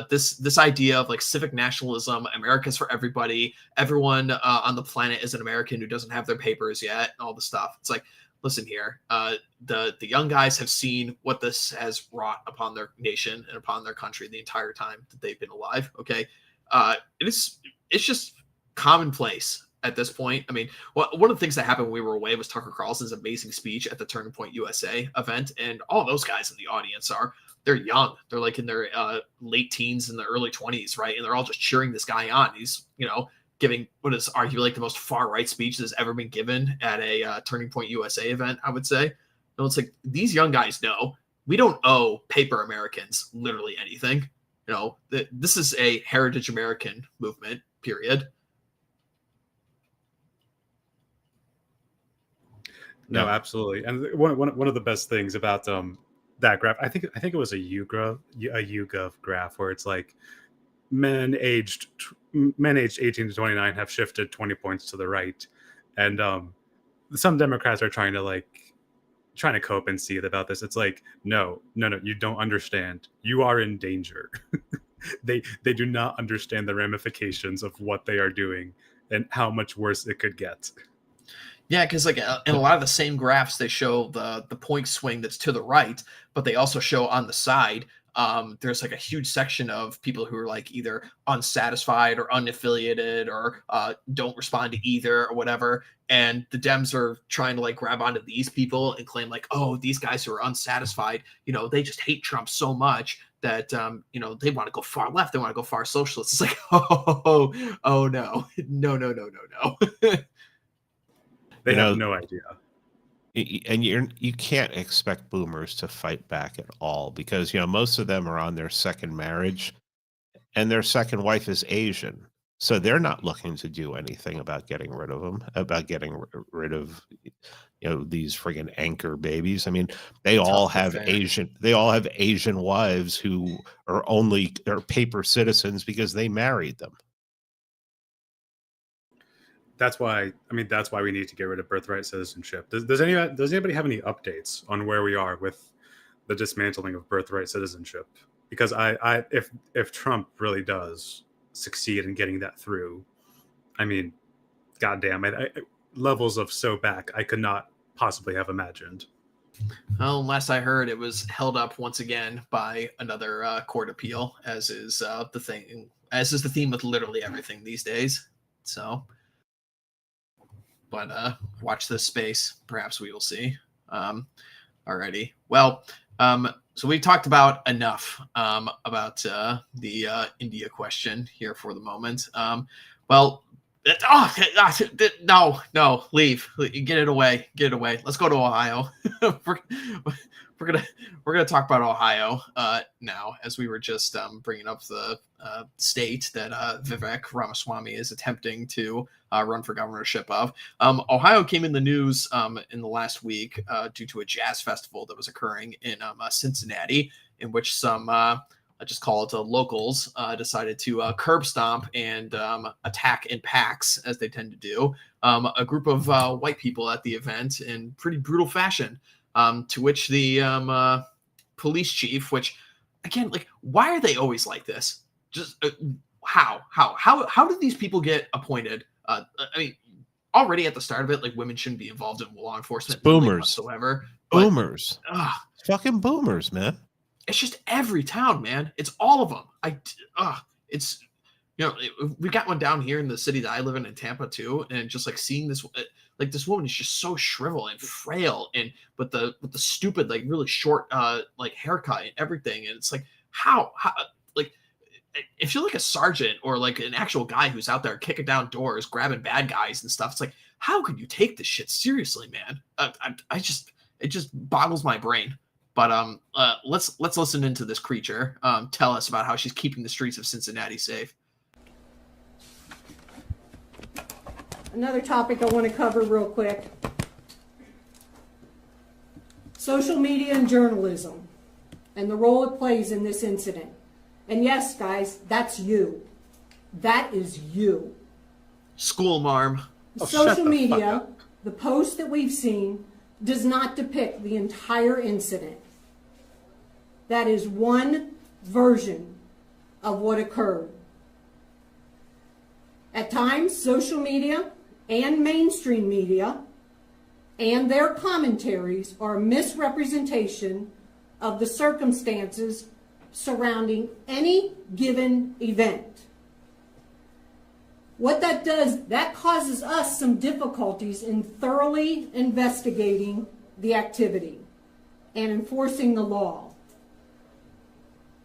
This idea of like civic nationalism, America's for everybody, everyone on the planet is an American who doesn't have their papers yet, and all this stuff. It's like, listen here, the young guys have seen what this has wrought upon their nation and upon their country the entire time that they've been alive. Okay, it's just commonplace at this point. I mean, one of the things that happened when we were away was Tucker Carlson's amazing speech at the Turning Point USA event, and all those guys in the audience they're young. They're like in their late teens and the early 20s, right? And they're all just cheering this guy on. He's giving what is arguably like the most far right speech that's ever been given at a Turning Point USA event, I would say. And it's like, these young guys know we don't owe paper Americans literally anything. This is a heritage American movement, period.
No, absolutely. And one of the best things about that graph, I think it was a YouGov graph where it's like men aged 18 to 29 have shifted 20 points to the right, and some Democrats are trying to cope and see it about this. It's like, no, you don't understand. You are in danger. They do not understand the ramifications of what they are doing and how much worse it could get.
Yeah, because like in a lot of the same graphs, they show the point swing that's to the right, but they also show on the side there's like a huge section of people who are like either unsatisfied or unaffiliated or don't respond to either or whatever. And the Dems are trying to like grab onto these people and claim like, oh, these guys who are unsatisfied, they just hate Trump so much that, they want to go far left. They want to go far socialist. It's like, oh no.
They have no idea.
And you can't expect boomers to fight back at all because, most of them are on their second marriage and their second wife is Asian. So they're not looking to do anything about getting rid of them, about getting rid of, these friggin' anchor babies. I mean, they all have Asian wives who are paper citizens because they married them.
That's why we need to get rid of birthright citizenship. Does anybody have any updates on where we are with the dismantling of birthright citizenship? Because if Trump really does succeed in getting that through, I mean, goddamn it, levels of so back I could not possibly have imagined.
Well, last I heard, it was held up once again by another court appeal, as is the theme with literally everything these days. So. But watch this space. Perhaps we will see. Alrighty. Well, so we talked about enough about the India question here for the moment. No, leave. Get it away. Let's go to Ohio. We're gonna talk about Ohio now, as we were just bringing up the state that Vivek Ramaswamy is attempting to run for governorship of. Ohio came in the news in the last week due to a jazz festival that was occurring in Cincinnati, in which some I just call it locals, decided to curb stomp and attack in packs, as they tend to do, a group of white people at the event in pretty brutal fashion. To which the police chief, which again, like, why are they always like this? Just how did these people get appointed? I mean, already at the start of it, like, women shouldn't be involved in law enforcement,
it's boomers
whatsoever.
boomers fucking boomers, man.
It's just every town, man. It's all of them. It's, we got one down here in the city that I live in Tampa too, and just like seeing this, like, this woman is just so shriveled and frail, and with the stupid, like, really short like haircut and everything, and it's like, how like, if you're like a sergeant or like an actual guy who's out there kicking down doors, grabbing bad guys and stuff, it's like, how could you take this shit seriously, man? It just boggles my brain. But let's listen into this creature tell us about how she's keeping the streets of Cincinnati safe.
Another topic I want to cover real quick. Social media and journalism and the role it plays in this incident. And yes, guys, that's you. That is you.
School marm.
Social media, the post that we've seen, does not depict the entire incident. That is one version of what occurred. At times, social media and mainstream media and their commentaries are a misrepresentation of the circumstances surrounding any given event. What that does, that causes us some difficulties in thoroughly investigating the activity and enforcing the law.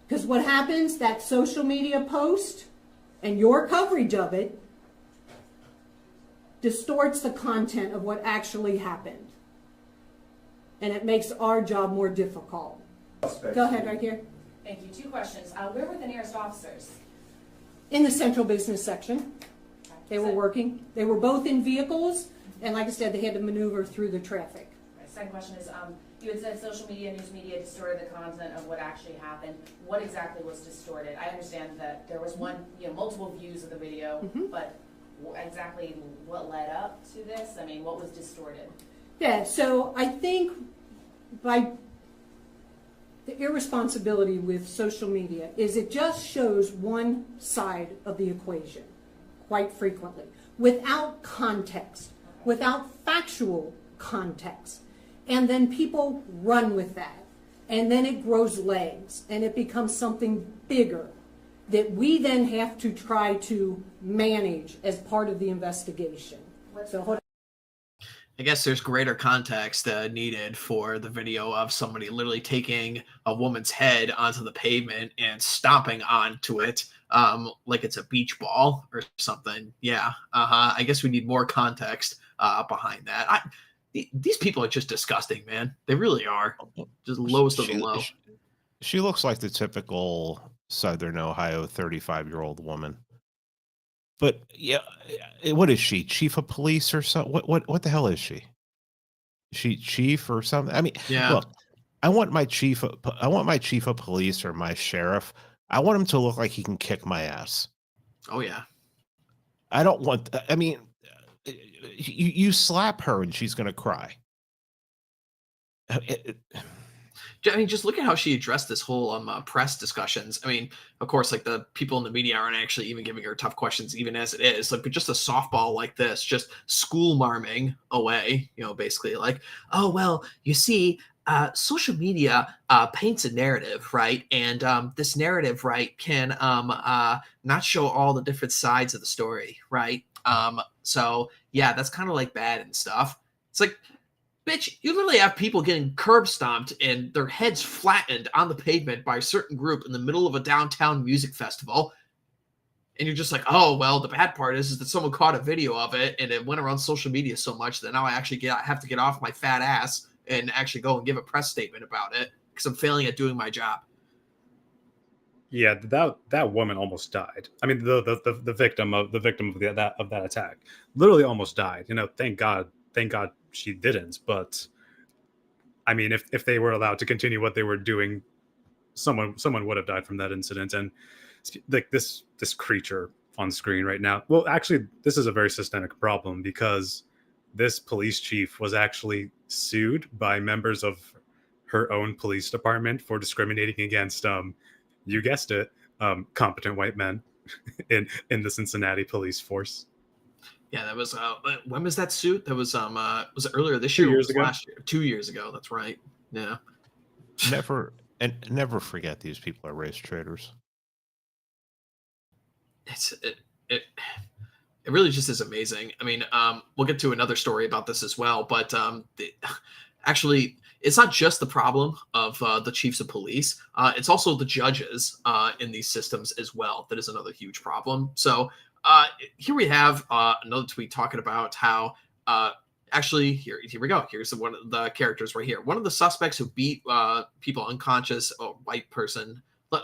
Because what happens, that social media post and your coverage of it distorts the content of what actually happened. And it makes our job more difficult. Go ahead, right here.
Thank you. 2 questions. Where were the nearest officers?
In the central business section. They were working. They were both in vehicles, and like I said, they had to maneuver through the traffic.
My second question is, you had said social media, news media distorted the content of what actually happened. What exactly was distorted? I understand that there was multiple views of the video, but exactly what led up to this? I mean, what was distorted?
Yeah, so I think by the irresponsibility with social media is it just shows one side of the equation quite frequently without context, without factual context. And then people run with that. And then it grows legs and it becomes something bigger that we then have to try to manage as part of the investigation. So hold on.
I guess there's greater context needed for the video of somebody literally taking a woman's head onto the pavement and stomping onto it like it's a beach ball or something. Yeah, I guess we need more context behind that. These people are just disgusting, man. They really are. Just lowest of the low.
She looks like the typical Southern Ohio 35-year-old woman. But yeah, what is she? Chief of police or something? What the hell is she? Is she chief or something? I mean,
yeah.
Look, I want my chief of police or my sheriff. I want him to look like he can kick my ass.
Oh yeah.
I don't want. I mean, you slap her and she's gonna cry.
I mean, just look at how she addressed this whole press discussions. I mean, of course, like, the people in the media aren't actually even giving her tough questions, even as it is. Like, but just a softball like this, just school marming away, basically like, oh, well, you see, social media paints a narrative, right? And this narrative, right, can not show all the different sides of the story, right? So yeah, that's kind of like bad and stuff. It's like, bitch, you literally have people getting curb stomped and their heads flattened on the pavement by a certain group in the middle of a downtown music festival. And you're just like, oh, well, the bad part is that someone caught a video of it and it went around social media so much that now I have to get off my fat ass and actually go and give a press statement about it because I'm failing at doing my job.
Yeah, that woman almost died. I mean, the victim of that attack literally almost died. Thank God she didn't. But I mean, if they were allowed to continue what they were doing, someone would have died from that incident. And like this creature on screen right now, well, actually, this is a very systemic problem, because this police chief was actually sued by members of her own police department for discriminating against, you guessed it, competent white men in the Cincinnati police force.
Yeah, that was when was that suit? That was it earlier this year?
2 years ago.
Last year? 2 years ago. That's right. Yeah.
Never forget these people are race traders.
It really just is amazing. I mean, we'll get to another story about this as well, but actually, it's not just the problem of the chiefs of police. It's also the judges in these systems as well. That is another huge problem. So here we have another tweet talking about how actually here we go. Here's one of the characters right here. One of the suspects who beat people unconscious, a white person.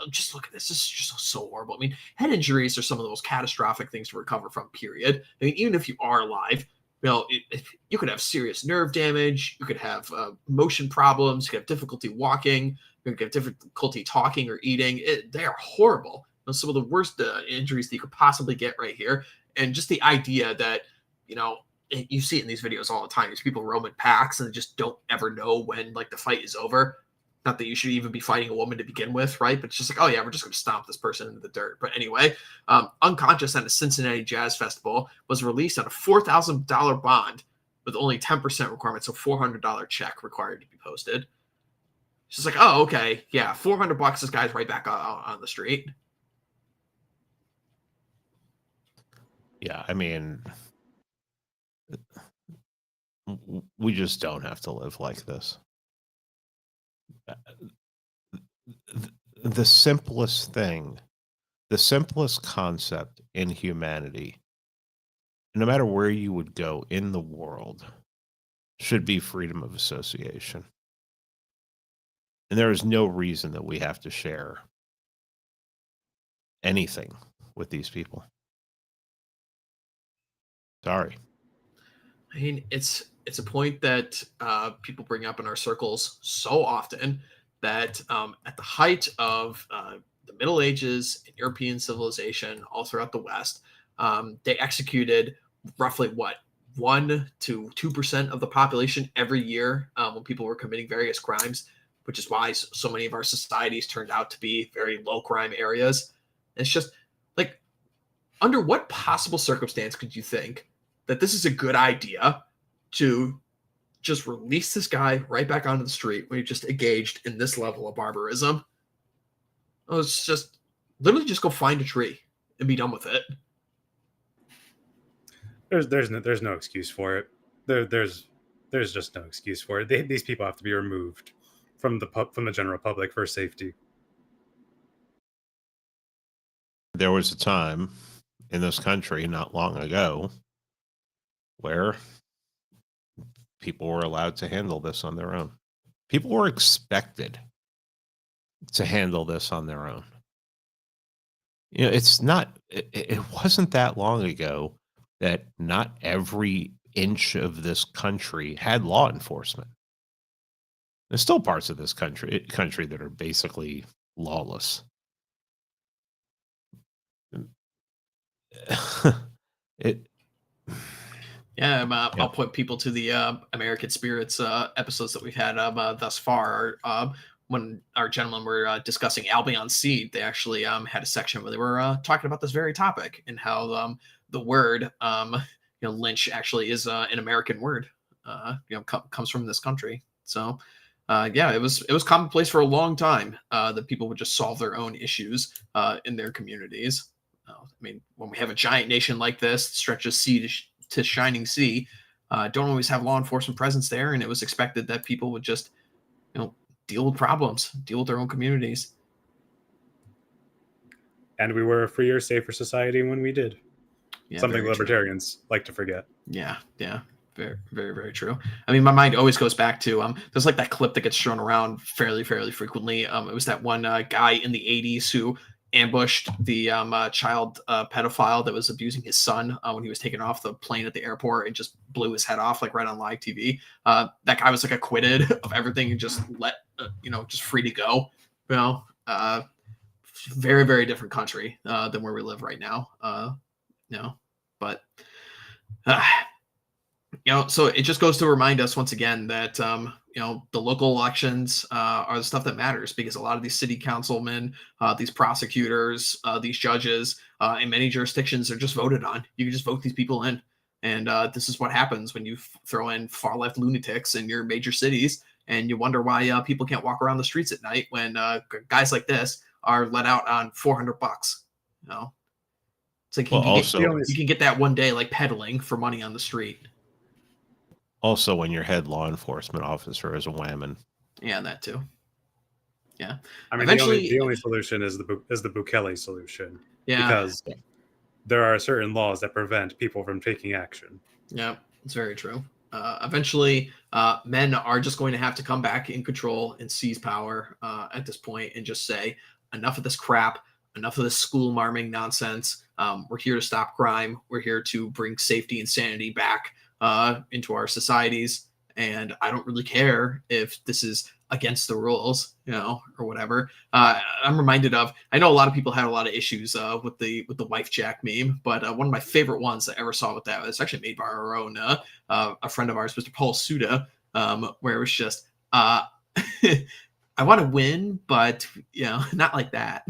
Just look at this. This is just so horrible. I mean, head injuries are some of the most catastrophic things to recover from, period. I mean, even if you are alive, you could have serious nerve damage. You could have motion problems. You could have difficulty walking. You could have difficulty talking or eating. They are horrible. Some of the worst injuries that you could possibly get right here. And just the idea that, you see it in these videos all the time. These people roam in packs and they just don't ever know when like the fight is over. Not that you should even be fighting a woman to begin with, right? But it's just like, oh yeah, we're just going to stomp this person into the dirt. But anyway, Unconscious at a Cincinnati Jazz Festival was released on a $4,000 bond with only 10% requirement, so $400 check required to be posted. It's just like, oh, okay, yeah, $400. This guy's right back on the street.
Yeah, I mean, we just don't have to live like this. The simplest thing, the simplest concept in humanity, no matter where you would go in the world, should be freedom of association. And there is no reason that we have to share anything with these people. Sorry.
I mean, it's a point that people bring up in our circles so often that at the height of the Middle Ages and European civilization all throughout the West, they executed roughly 1 to 2% of the population every year when people were committing various crimes, which is why so many of our societies turned out to be very low crime areas. And it's just like, under what possible circumstance could you think that this is a good idea to just release this guy right back onto the street when he just engaged in this level of barbarism? Oh, it's just literally just go find a tree and be done with it.
There's no excuse for it. There's just no excuse for it. These people have to be removed from the general public for safety.
There was a time in this country not long ago where people were allowed to handle this on their own. People were expected to handle this on their own. It wasn't that long ago that not every inch of this country had law enforcement. There's still parts of this country that are basically lawless.
Yeah, I'll point people to the American Spirits episodes that we've had thus far. When our gentlemen were discussing Albion Seed, they actually had a section where they were talking about this very topic and how the word lynch actually is an American word. Comes from this country. So it was commonplace for a long time that people would just solve their own issues in their communities. I mean, when we have a giant nation like this, stretches sea to shining sea, don't always have law enforcement presence there, and it was expected that people would just deal with problems, deal with their own communities.
And we were a freer, safer society when we did.
Yeah,
something libertarians like to forget.
Yeah, very, very, very true. I mean, my mind always goes back to there's like that clip that gets shown around fairly frequently. It was that one guy in the 80s who ambushed the child pedophile that was abusing his son when he was taken off the plane at the airport and just blew his head off like right on live TV. That guy was like acquitted of everything and just just free to go. very, very different country than where we live right now. But so it just goes to remind us once again that the local elections are the stuff that matters, because a lot of these city councilmen, these prosecutors, these judges, in many jurisdictions are just voted on. You can just vote these people in. And this is what happens when you throw in far left lunatics in your major cities, and you wonder why people can't walk around the streets at night when guys like this are let out on $400. It's like you can get that one day like peddling for money on the street.
Also, when your head law enforcement officer is a whammon.
Yeah, that too. Yeah,
I mean, the only solution is the Bukele solution.
Yeah,
because there are certain laws that prevent people from taking action.
Yeah, it's very true. Eventually, men are just going to have to come back in control and seize power at this point and just say, enough of this crap, enough of this school marming nonsense. We're here to stop crime. We're here to bring safety and sanity back into our societies. And I don't really care if this is against the rules, or whatever. I'm reminded of, I know a lot of people had a lot of issues with the wife jack meme, but one of my favorite ones I ever saw with that was actually made by our own, a friend of ours, Mr. Paul Suda, where it was just, I want to win, but not like that,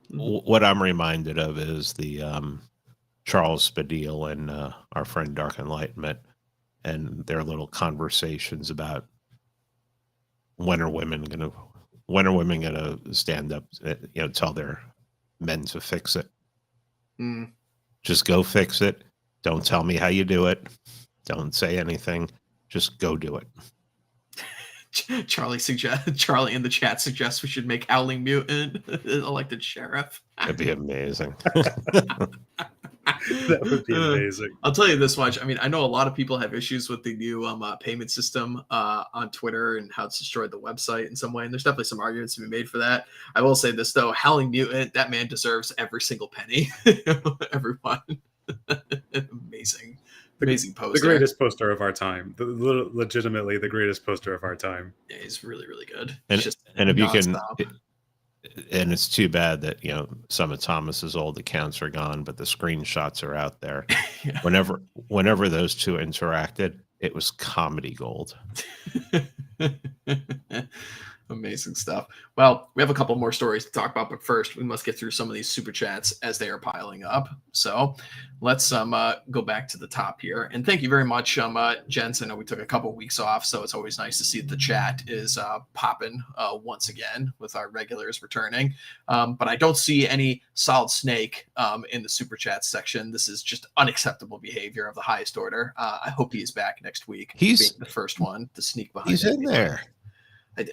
What I'm reminded of is the Charles Spadil and our friend Dark Enlightenment, and their little conversations about when are women gonna stand up, tell their men to fix it. Just go fix it. Don't tell me how you do it. Don't say anything. Just go do it.
Charlie in the chat suggests we should make Howling Mutant elected sheriff.
That'd be amazing.
That would be amazing.
I'll tell you this much. I mean, I know a lot of people have issues with the new payment system on Twitter and how it's destroyed the website in some way. And there's definitely some arguments to be made for that. I will say this, though. Howling Mutant, that man deserves every single penny. Everyone. Amazing. Amazing poster.
The greatest poster of our time. Legitimately the greatest poster of our time.
Yeah, he's really, really good.
And if you can... And it's too bad that some of Thomas's old accounts are gone, but the screenshots are out there.
Yeah.
Whenever those two interacted, it was comedy gold.
Amazing stuff. Well, we have a couple more stories to talk about, but first we must get through some of these super chats as they are piling up. So let's go back to the top here. And thank you very much, gents. I know we took a couple weeks off, so it's always nice to see that the chat is popping once again with our regulars returning. But I don't see any Solid Snake in the super chat section. This is just unacceptable behavior of the highest order. I hope he is back next week.
He's
being the first one to sneak behind.
He's in there.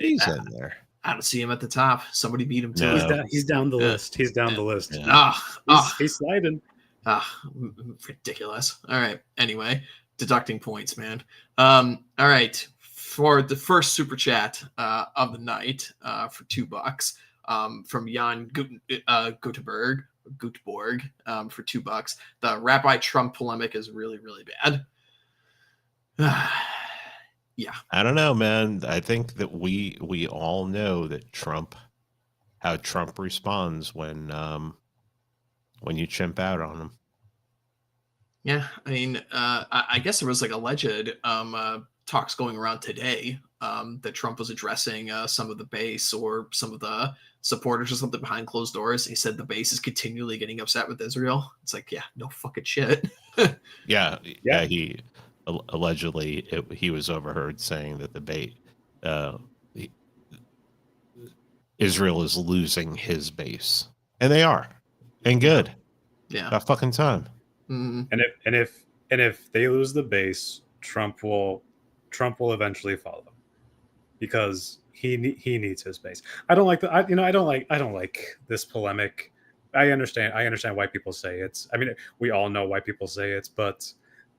He's in there.
I don't see him at the top. Somebody beat him to
No.
it.
He's down the list. He's down the list.
Yeah.
He's sliding.
Ridiculous. All right. Anyway, deducting points, man. All right. For the first super chat of the night for $2 from Jan Gutenberg for $2. The Rabbi Trump polemic is really, really bad. Yeah.
I don't know, man. I think that we all know that how Trump responds when you chimp out on him.
Yeah. I mean, I guess there was like alleged talks going around today that Trump was addressing some of the base or some of the supporters or something behind closed doors. He said the base is continually getting upset with Israel. It's like, yeah, no fucking shit.
Yeah. He allegedly he was overheard saying that Israel is losing his base, and they are, and good.
Yeah.
About fucking time.
Mm-hmm.
And if they lose the base, Trump will eventually follow, because he needs his base. I don't like this polemic. I understand why people say it's. I mean, we all know why people say it's, but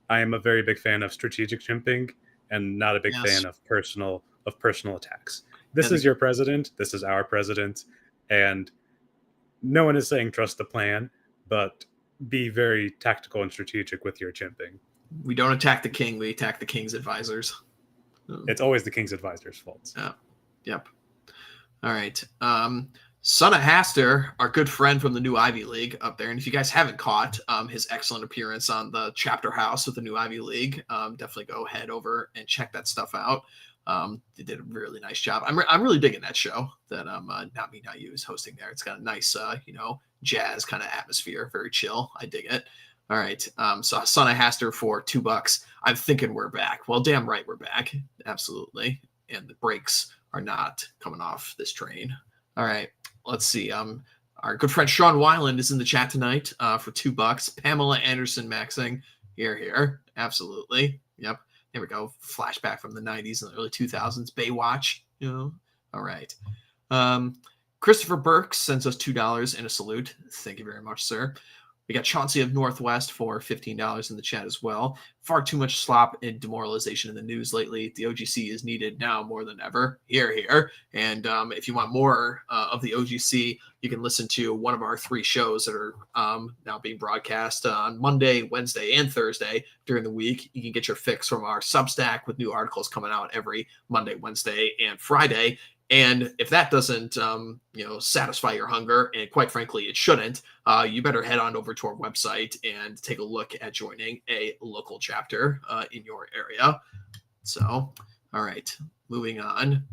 I am a very big fan of strategic chimping and not a big fan of personal attacks. This is your president. This is our president, and no one is saying trust the plan, but be very tactical and strategic with your chimping.
We don't attack the king. We attack the king's advisors.
It's always the king's advisors' fault.
Yeah. Yep. All right. Son of Haster, our good friend from the new Ivy League up there. And if you guys haven't caught his excellent appearance on the chapter house with the new Ivy League, definitely go head over and check that stuff out. They did a really nice job. I'm really digging that show that Not Me Not You is hosting there. It's got a nice jazz kind of atmosphere, very chill. I dig it. All right. So Son of Haster for $2. I'm thinking we're back. Well, damn right we're back. Absolutely. And the brakes are not coming off this train. All right. Let's see. Our good friend Sean Weiland is in the chat tonight for $2. Pamela Anderson maxing. Here. Absolutely. Yep. There we go. Flashback from the 90s and the early 2000s. Baywatch. All right. Christopher Burke sends us $2 and a salute. Thank you very much, sir. We got Chauncey of Northwest for $15 in the chat as well. Far too much slop and demoralization in the news lately. The OGC is needed now more than ever. Here. And if you want more of the OGC, you can listen to one of our 3 shows that are now being broadcast on Monday, Wednesday, and Thursday during the week. You can get your fix from our Substack with new articles coming out every Monday, Wednesday, and Friday. And if that doesn't, satisfy your hunger, and quite frankly, it shouldn't, you better head on over to our website and take a look at joining a local chapter in your area. So, all right, moving on.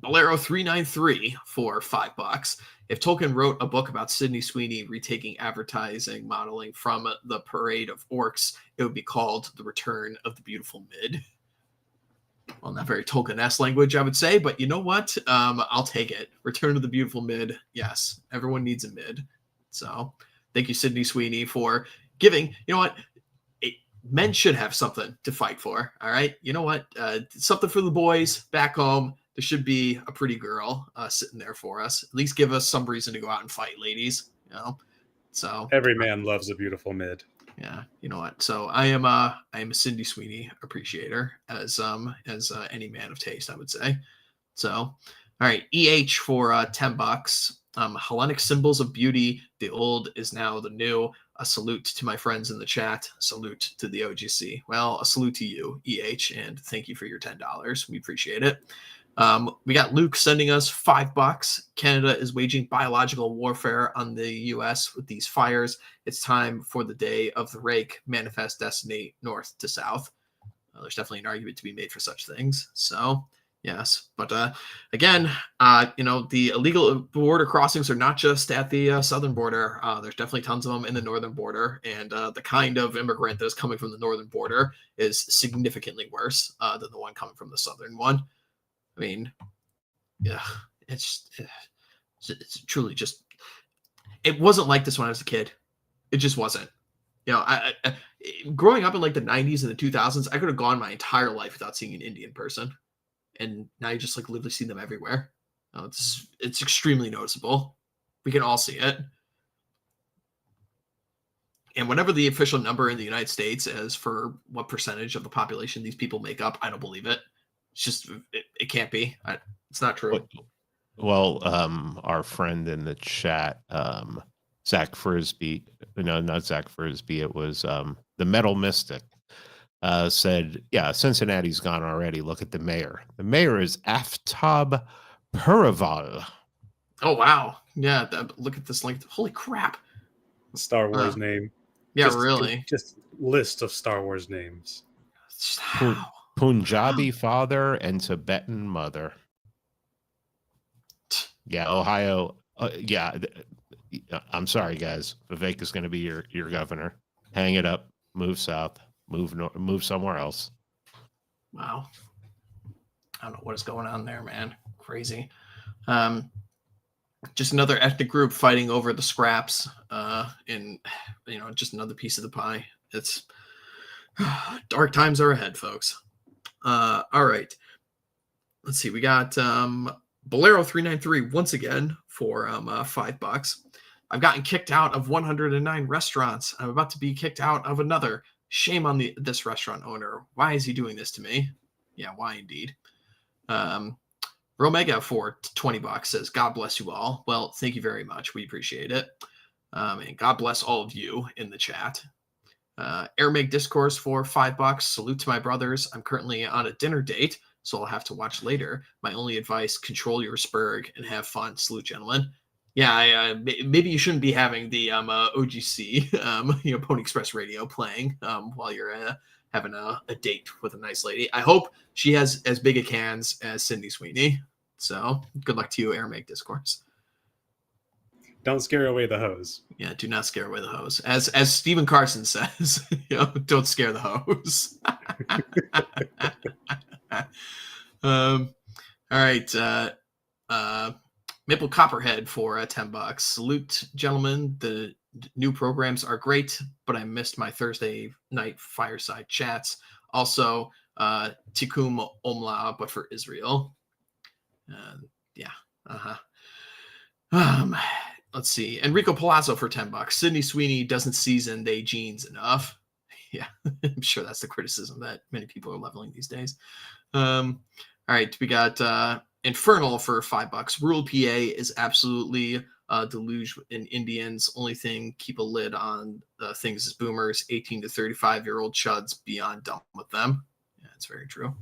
Bolero 393 for $5. If Tolkien wrote a book about Sydney Sweeney retaking advertising modeling from the Parade of Orcs, it would be called The Return of the Beautiful Mid. Well, not very Tolkien-esque language, I would say, but you know what? I'll take it. Return of the Beautiful Mid. Yes, everyone needs a mid. So thank you, Sydney Sweeney, for giving. You know what? Men should have something to fight for. All right. You know what? Something for the boys back home. There should be a pretty girl sitting there for us. At least give us some reason to go out and fight, ladies. So
Every man loves a beautiful mid.
Yeah, you know what? So I am a Cindy Sweeney appreciator as any man of taste, I would say. So, all right, EH for $10. Hellenic symbols of beauty. The old is now the new. A salute to my friends in the chat. Salute to the OGC. Well, a salute to you, EH, and thank you for your $10. We appreciate it. We got Luke sending us $5. Canada is waging biological warfare on the U.S. with these fires. It's time for the day of the rake, manifest destiny north to south. There's definitely an argument to be made for such things. So, yes. But again, the illegal border crossings are not just at the southern border. There's definitely tons of them in the northern border. And the kind of immigrant that is coming from the northern border is significantly worse than the one coming from the southern one. I mean, yeah, it's truly just, it wasn't like this when I was a kid. It just wasn't. I growing up in like the 90s and the 2000s, I could have gone my entire life without seeing an Indian person. And now you just like literally see them everywhere. It's extremely noticeable. We can all see it. And whatever the official number in the United States is for what percentage of the population these people make up, I don't believe it. It's just, it can't be. It's not true.
Well, our friend in the chat, Zach Frisbee, no, not Zach Frisbee, it was the Metal Mystic, said, yeah, Cincinnati's gone already. Look at the mayor. The mayor is Aftab Purival.
Oh, wow. Yeah, look at this link. Holy crap.
Star Wars name.
Yeah, really.
Just list of Star Wars names.
Punjabi father and Tibetan mother. Yeah, Ohio. I'm sorry, guys. Vivek is going to be your governor. Hang it up. Move south. Move somewhere else.
Wow. I don't know what is going on there, man. Crazy. Just another ethnic group fighting over the scraps. And just another piece of the pie. It's dark times are ahead, folks. All right. Let's see. We got Bolero 393 once again for $5. I've gotten kicked out of 109 restaurants. I'm about to be kicked out of another. Shame on this restaurant owner. Why is he doing this to me? Yeah, why indeed. Romega for $20 says, God bless you all. Well, thank you very much. We appreciate it. And God bless all of you in the chat. Airmag Discourse for $5. Salute to my brothers. I'm currently on a dinner date, so I'll have to watch later. My only advice: control your Spurg and have fun. Salute, gentlemen. Yeah, maybe you shouldn't be having the OGC, Pony Express Radio playing while you're having a date with a nice lady. I hope she has as big a cans as Cindy Sweeney. So good luck to you, Aramaic Discourse.
Don't scare away the hose.
Yeah, do not scare away the hose. As Stephen Carson says, don't scare the hose. All right. Maple Copperhead for $10. Salute, gentlemen. The new programs are great, but I missed my Thursday night fireside chats. Also, Tikkun Omla, but for Israel. Let's see. Enrico Palazzo for $10. Sydney Sweeney doesn't season they jeans enough. Yeah, I'm sure that's the criticism that many people are leveling these days. All right, we got Infernal for $5. Rural PA is absolutely deluge in Indians. Only thing, keep a lid on things as boomers. 18 to 35-year-old chuds beyond dumb with them. Yeah, it's very true.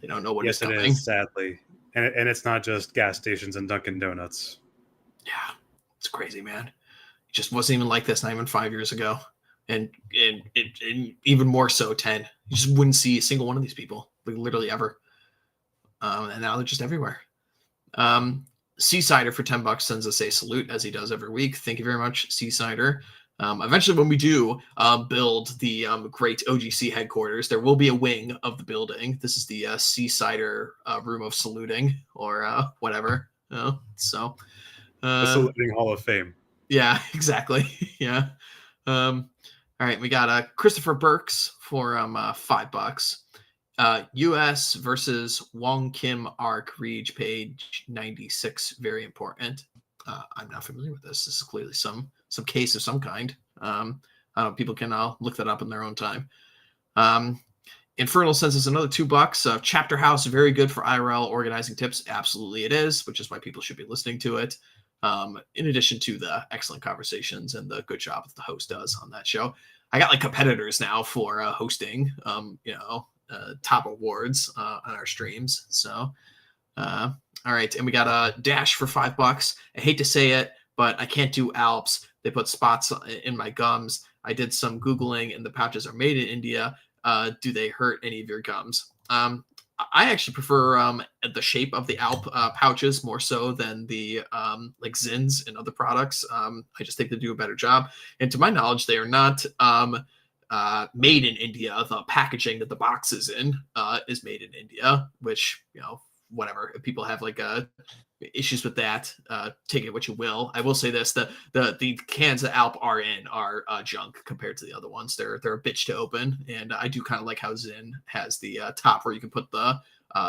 They don't know what is coming.
Yes, it is, sadly. And it's not just gas stations and Dunkin' Donuts.
Yeah, it's crazy, man. It just wasn't even like this not even 5 years ago. And even more so 10. You just wouldn't see a single one of these people, like literally ever. And now they're just everywhere. Seasider for $10 sends us a salute, as he does every week. Thank you very much, Seasider. Eventually, when we do build the great OGC headquarters, there will be a wing of the building. This is the Seasider room of saluting, or whatever. The
Saluting Hall of Fame.
Yeah, exactly. Yeah. All right, we got Christopher Burks for $5. U.S. versus Wong Kim Arc, Reach, page 96. Very important. I'm not familiar with this. This is clearly some case of some kind. People can look that up in their own time. Infernal sends us another $2. Chapter House, very good for IRL organizing tips. Absolutely it is, which is why people should be listening to it. In addition to the excellent conversations and the good job that the host does on that show. I got like competitors now for hosting, top awards on our streams. So, all right. And we got a Dash for $5. I hate to say it, but I can't do Alps. They put spots in my gums. I did some Googling and the pouches are made in India. Do they hurt any of your gums? I actually prefer the shape of the Alp pouches more so than the like Zins and other products. I just think they do a better job. And to my knowledge, they are not made in India. The packaging that the box is in is made in India, which, whatever. If people have like issues with that, take it what you will. I will say this: the cans that Alp are in are junk compared to the other ones. They're a bitch to open, and I do kind of like how Zin has the top where you can put the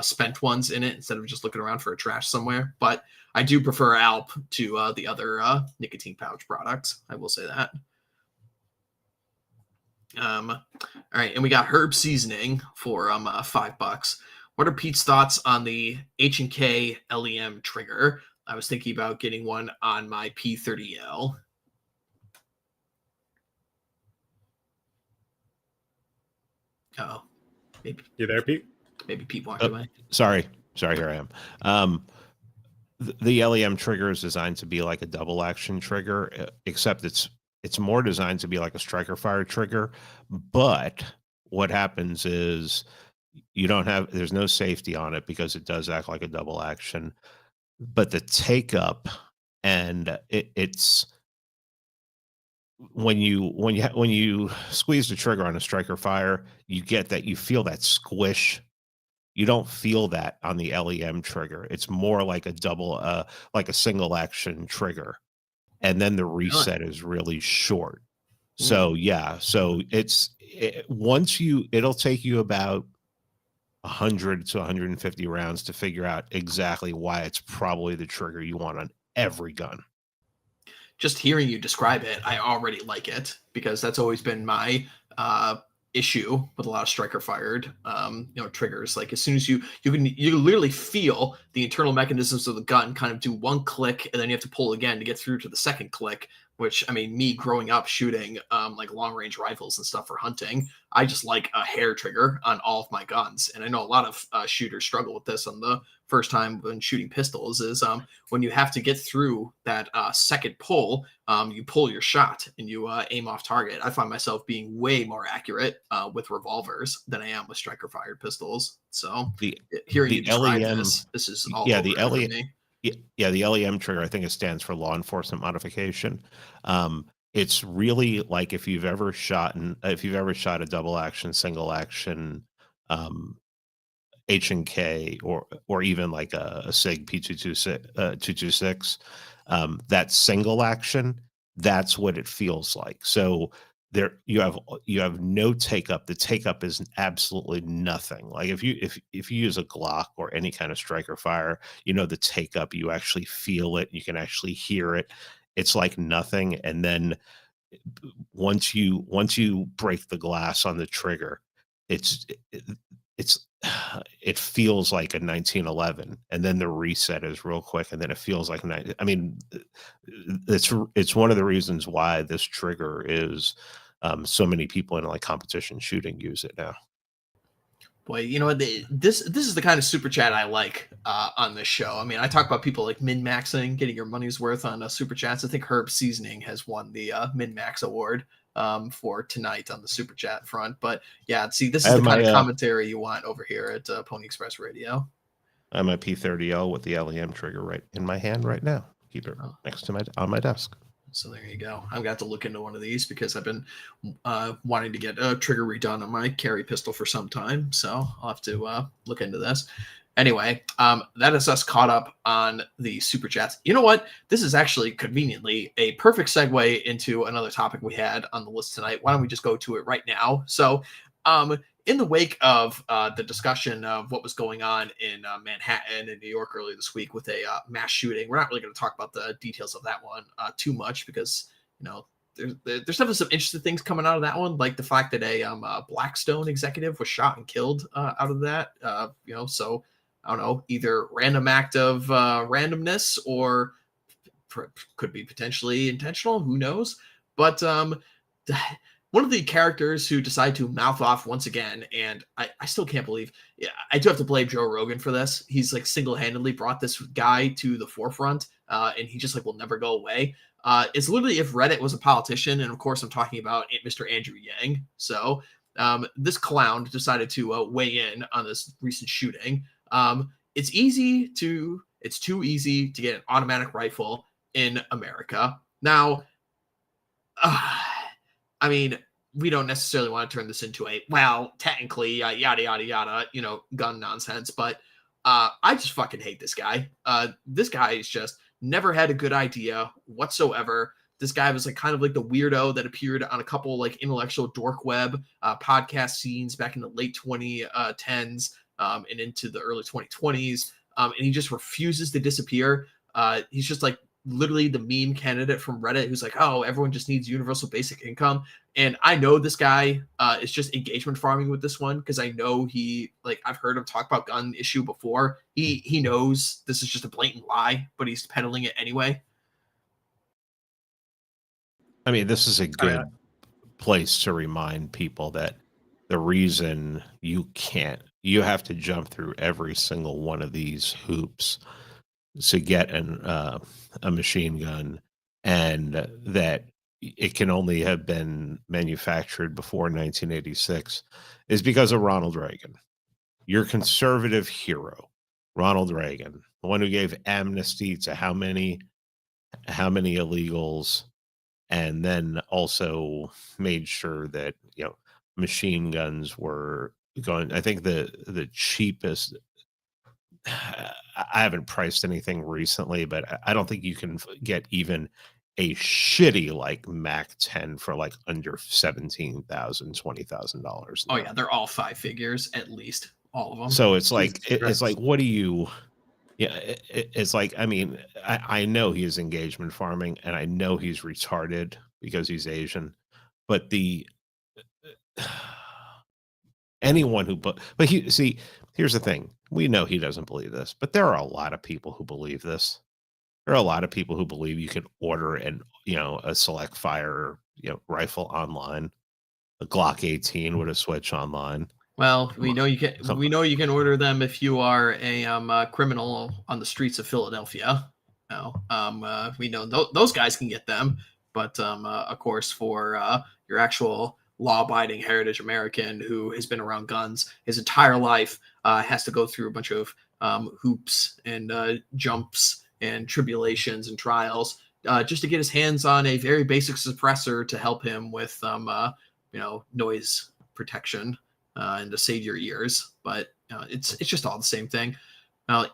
spent ones in it instead of just looking around for a trash somewhere. But I do prefer Alp to the other nicotine pouch products. I will say that. All right, and we got Herb Seasoning for $5. What are Pete's thoughts on the H&K LEM trigger? I was thinking about getting one on my P30L. Oh, maybe.
You there, Pete?
Maybe Pete walked away.
Sorry, here I am. The LEM trigger is designed to be like a double action trigger, except it's more designed to be like a striker fire trigger. But what happens is there's no safety on it because it does act like a double action. But the take up and it's when you squeeze the trigger on a striker fire, you feel that squish. You don't feel that on the LEM trigger. It's more like like a single action trigger. And then the reset is really short. So yeah, it'll take you about 100 to 150 rounds to figure out exactly why it's probably the trigger you want on every gun.
Just hearing you describe it, I already like it because that's always been my issue with a lot of striker fired triggers. Like as soon as you literally feel the internal mechanisms of the gun kind of do one click and then you have to pull again to get through to the second click which, I mean, me growing up shooting like long range rifles and stuff for hunting, I just like a hair trigger on all of my guns. And I know a lot of shooters struggle with this on the first time when shooting pistols is when you have to get through that second pull, you pull your shot and you aim off target. I find myself being way more accurate with revolvers than I am with striker fired pistols. So hearing
the
you describe
LEM,
this is all
yeah,
over
the
it for
LE,
me.
yeah, the LEM trigger, I think it stands for law enforcement modification. It's really like if you've ever shot a double action, single action, H&K, or even like a SIG P226, 226, that single action, that's what it feels like. So there you have no take up. The take up is absolutely nothing. Like if you use a Glock or any kind of striker fire, the take up, you actually feel it, you can actually hear it. It's like nothing. And then once you break the glass on the trigger, it's it feels like a 1911, and then the reset is real quick, and then it feels like I mean, it's one of the reasons why this trigger is so many people in like competition shooting use it now.
Boy, you know what? This is the kind of super chat I like on this show. I mean, I talk about people like min maxing, getting your money's worth on super chats. I think Herb Seasoning has won the min max award for tonight on the super chat front. But yeah, see, this is the kind of commentary you want over here at Pony Express Radio.
I have my P30L with the LEM trigger right in my hand right now. Keep it next to on my desk.
So there you go. I've got to look into one of these because I've been wanting to get a trigger redone on my carry pistol for some time. So I'll have to look into this. Anyway, that is us caught up on the super chats. You know what? This is actually conveniently a perfect segue into another topic we had on the list tonight. Why don't we just go to it right now? So in the wake of the discussion of what was going on in Manhattan and New York earlier this week with a mass shooting, we're not really going to talk about the details of that one too much because, there's definitely some interesting things coming out of that one, like the fact that a Blackstone executive was shot and killed out of that. So I don't know, either random act of randomness or could be potentially intentional. Who knows? But one of the characters who decided to mouth off once again, and I still can't believe, I do have to blame Joe Rogan for this. He's like single-handedly brought this guy to the forefront, and he just like will never go away. It's literally if Reddit was a politician, and of course I'm talking about Mr. Andrew Yang. So this clown decided to weigh in on this recent shooting. It's too easy to get an automatic rifle in America. Now, I mean, we don't necessarily want to turn this into technically, yada, yada, yada, gun nonsense. But I just fucking hate this guy. This guy is just never had a good idea whatsoever. This guy was like kind of like the weirdo that appeared on a couple like intellectual dork web podcast scenes back in the late 2010s and into the early 2020s. And he just refuses to disappear. He's just like literally the meme candidate from Reddit who's like, oh, everyone just needs universal basic income. And I know this guy is just engagement farming with this one because I know I've heard him talk about gun issue before. He knows this is just a blatant lie, but he's peddling it anyway.
I mean, this is a good place to remind people that the reason you have to jump through every single one of these hoops to get a machine gun, and that it can only have been manufactured before 1986 is because of Ronald Reagan, your conservative hero, Ronald Reagan, the one who gave amnesty to how many illegals, and then also made sure that machine guns were going. I think the cheapest, I haven't priced anything recently, but I don't think you can get even a shitty like Mac 10 for like under $17,000, $20,000.
Oh yeah, they're all five figures at least, all of them.
So it's like it's like, what do you? Yeah, it's like, I mean, I know he's engagement farming, and I know he's retarded because he's Asian, but anyone who but here's the thing. We know he doesn't believe this, but there are a lot of people who believe this. There are a lot of people who believe you can order a select fire, rifle online, a Glock 18 with a switch online.
Well, we know you can.
Come
We
on.
know you can order them if you are a criminal on the streets of Philadelphia. We know those guys can get them, but of course, for your actual law-abiding heritage American who has been around guns his entire life, has to go through a bunch of hoops and jumps and tribulations and trials just to get his hands on a very basic suppressor to help him with noise protection. And to save your ears, but it's just all the same thing.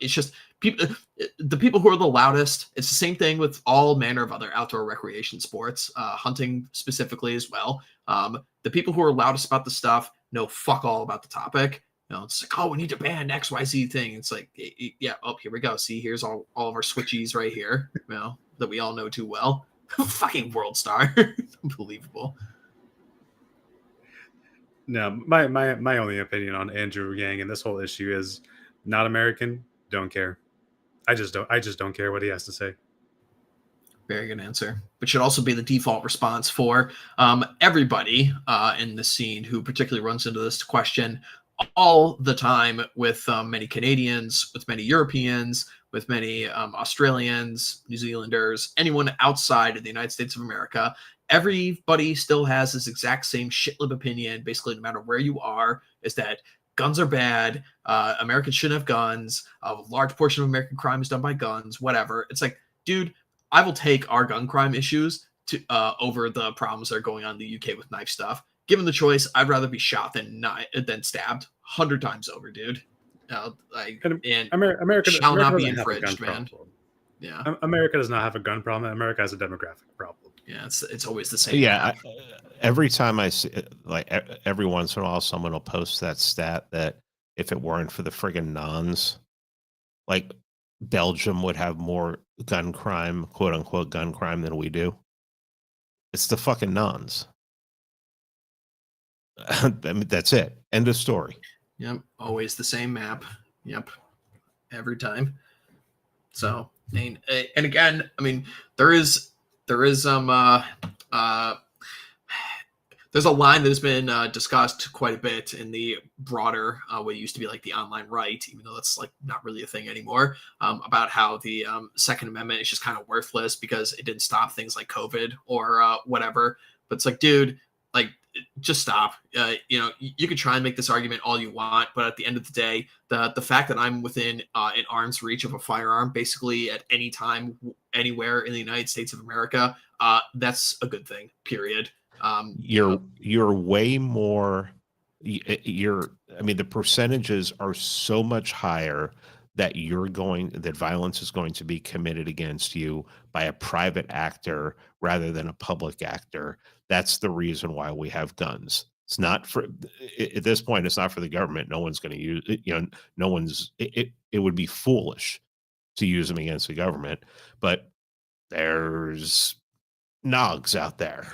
It's just the people who are the loudest. It's the same thing with all manner of other outdoor recreation sports, hunting specifically as well. The people who are loudest about the stuff know fuck all about the topic. It's like, oh, we need to ban XYZ thing. It's like, yeah, oh, here we go. See, here's all of our switchies right here, that we all know too well. Fucking world star. Unbelievable.
No, my only opinion on Andrew Yang and this whole issue is not American, don't care. I just don't care what he has to say.
Very good answer. But should also be the default response for everybody in the scene who particularly runs into this question all the time with many Canadians, with many Europeans, with many Australians, New Zealanders, anyone outside of the United States of America. Everybody still has this exact same shitlib opinion, basically, no matter where you are, is that guns are bad. Americans shouldn't have guns. A large portion of American crime is done by guns, whatever. It's like, dude, I will take our gun crime issues to over the problems that are going on in the UK with knife stuff. Given the choice, I'd rather be shot than stabbed 100 times over, dude.
America
shall not be
doesn't have a gun
infringed, man.
problem.
Yeah,
America does not have a gun problem. America has a demographic problem.
yeah, it's always the same.
Yeah, every time I see, every once in a while, someone will post that stat that if it weren't for the friggin' nuns, like Belgium would have more gun crime, quote unquote, gun crime than we do. It's the fucking nuns. I mean, that's it. End of story.
Yep, always the same map. Yep, every time. So, and again, I mean, there's a line that has been discussed quite a bit in the broader what used to be like the online right, even though that's like not really a thing anymore, about how the Second Amendment is just kind of worthless because it didn't stop things like COVID or whatever. But it's like, dude, like, just stop. You could try and make this argument all you want, but at the end of the day, the fact that I'm within an arm's reach of a firearm basically at any time, anywhere in the United States of America, that's a good thing, period.
You're way more. I mean, the percentages are so much higher that violence is going to be committed against you by a private actor rather than a public actor. That's the reason why we have guns. It's not for, at this point, it's not for the government. No one's going to use it. It would be foolish to use them against the government, but there's nogs out there.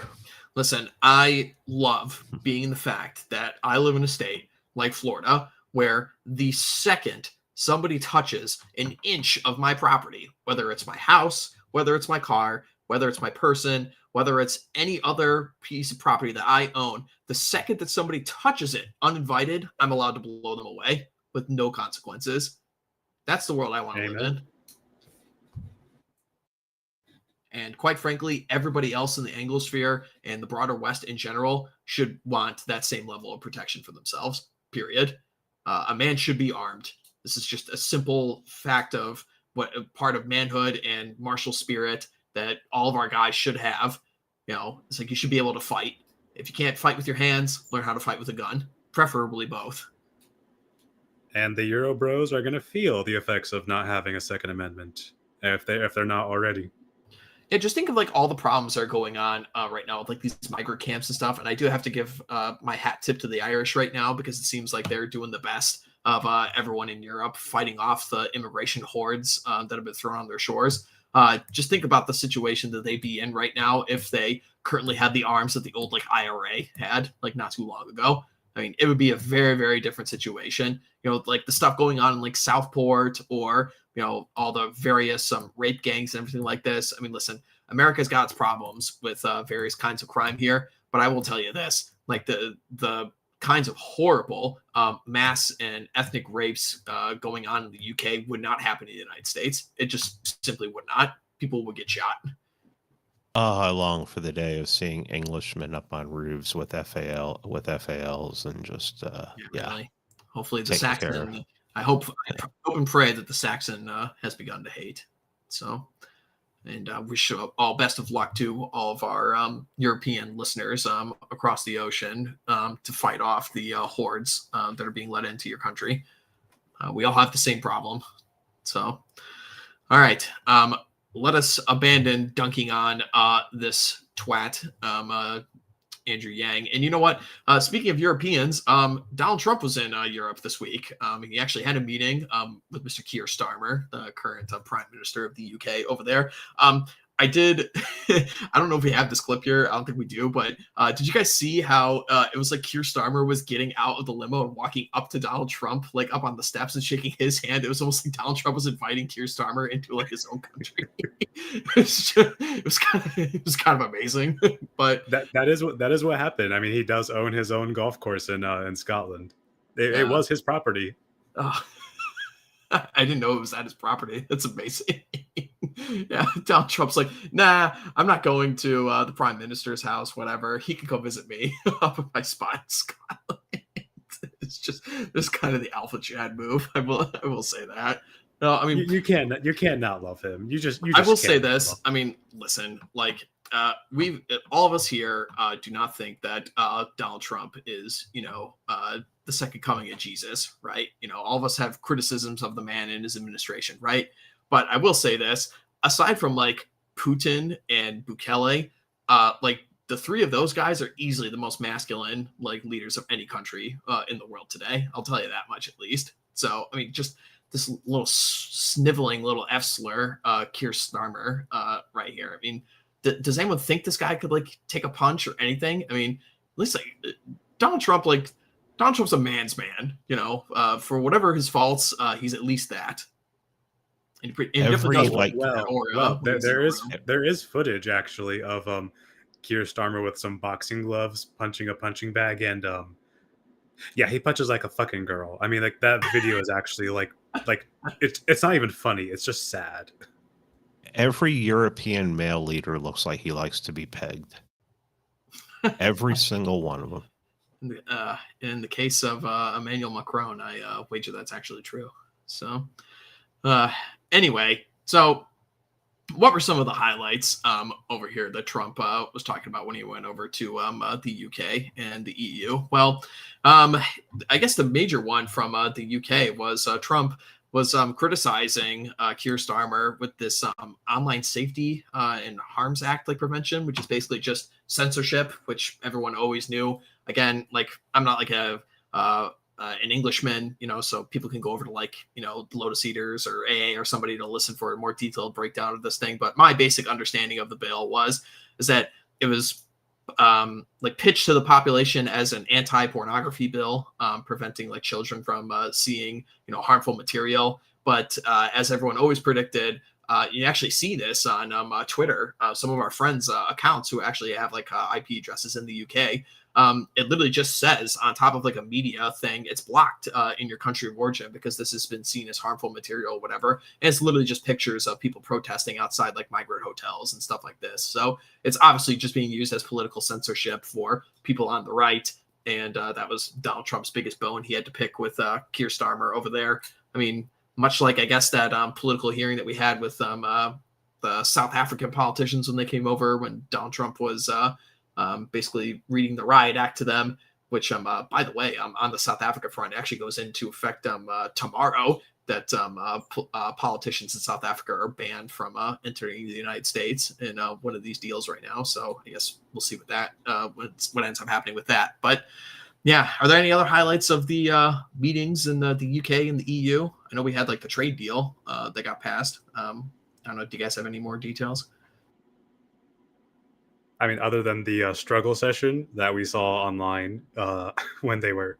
Listen, I love being in the fact that I live in a state like Florida where the second somebody touches an inch of my property, whether it's my house, whether it's my car, whether it's my person, whether it's any other piece of property that I own, the second that somebody touches it uninvited, I'm allowed to blow them away with no consequences. That's the world I want to live in. And quite frankly, everybody else in the Anglosphere and the broader West in general should want that same level of protection for themselves, period. A man should be armed. This is just a simple fact of what part of manhood and martial spirit that all of our guys should have. It's like you should be able to fight. If you can't fight with your hands, learn how to fight with a gun, preferably both. And
the Euro bros are going to feel the effects of not having a Second Amendment if they're not already.
Yeah, just think of like all the problems that are going on right now with like these migrant camps and stuff. And I do have to give my hat tip to the Irish right now because it seems like they're doing the best of everyone in Europe fighting off the immigration hordes that have been thrown on their shores. Just think about the situation that they'd be in right now if they currently had the arms that the old like IRA had like not too long ago. I mean, it would be a very, very different situation. You know, like the stuff going on in like Southport, or you know, all the various rape gangs and everything like this. I mean, listen, America's got its problems with various kinds of crime here, but I will tell you this: like the kinds of horrible mass and ethnic rapes going on in the UK would not happen in the United States. It just simply would not. People would get shot.
Oh, I long for the day of seeing Englishmen up on roofs with FALs and just yeah.
Really. Hopefully the
Taking
Saxon.
care.
I hope and pray that the Saxon has begun to hate. So, and wish all best of luck to all of our European listeners across the ocean to fight off the hordes that are being let into your country. We all have the same problem. So, all right. Let us abandon dunking on this twat, Andrew Yang. And you know what? Speaking of Europeans, Donald Trump was in Europe this week. He actually had a meeting with Mr. Keir Starmer, the current Prime Minister of the UK over there. I did. I don't know if we have this clip here. I don't think we do. But did you guys see how it was like Keir Starmer was getting out of the limo and walking up to Donald Trump, like up on the steps and shaking his hand? It was almost like Donald Trump was inviting Keir Starmer into like his own country. it was kind of amazing. But
that is what happened. I mean, he does own his own golf course in Scotland. It was his property.
I didn't know it was at his property. That's amazing. Yeah, Donald Trump's like, nah, I'm not going to the Prime Minister's house, whatever. He can go visit me up at my spot in Scotland. It's just, this kind of the alpha Chad move. I will say that. No, I mean,
you can't not love him. You just
I will say this. I mean, listen, like all of us here do not think that Donald Trump is, you know, the second coming of Jesus, right? You know, all of us have criticisms of the man and his administration, right? But I will say this, aside from like Putin and Bukele, like the three of those guys are easily the most masculine like leaders of any country in the world today. I'll tell you that much at least. So, I mean, just this little sniveling little F slur, Keir Starmer right here. I mean, does anyone think this guy could like take a punch or anything? I mean, at least like Donald Trump's a man's man, you know, for whatever his faults, he's at least that. And
there is footage actually of Keir Starmer with some boxing gloves punching a punching bag, and yeah, he punches like a fucking girl. I mean, like that video is actually like it's not even funny. It's just sad.
Every European male leader looks like he likes to be pegged. Every single one of them.
In the case of Emmanuel Macron, I wager that's actually true. So, anyway, so what were some of the highlights over here that Trump was talking about when he went over to the UK and the EU? Well, I guess the major one from the UK was Trump was criticizing Keir Starmer with this Online Safety and Harms Act like prevention, which is basically just censorship, which everyone always knew. Again, like I'm not like an Englishman, you know, so people can go over to like, you know, Lotus Eaters or AA or somebody to listen for a more detailed breakdown of this thing. But my basic understanding of the bill is that it was like pitched to the population as an anti-pornography bill, preventing like children from seeing, you know, harmful material. But as everyone always predicted, you actually see this on Twitter. Some of our friends' accounts who actually have like IP addresses in the UK. It literally just says on top of like a media thing, it's blocked in your country of origin because this has been seen as harmful material or whatever. And it's literally just pictures of people protesting outside like migrant hotels and stuff like this. So it's obviously just being used as political censorship for people on the right. And that was Donald Trump's biggest bone he had to pick with Keir Starmer over there. I mean, much like I guess that political hearing that we had with the South African politicians when they came over when Donald Trump was basically reading the riot act to them, which by the way, on the South Africa front actually goes into effect tomorrow, that politicians in South Africa are banned from entering the United States in one of these deals right now. So I guess we'll see what that what ends up happening with that. But yeah, are there any other highlights of the meetings in the UK and the EU? I know we had like the trade deal that got passed. I don't know. Do you guys have any more details?
I mean, other than the struggle session that we saw online when they were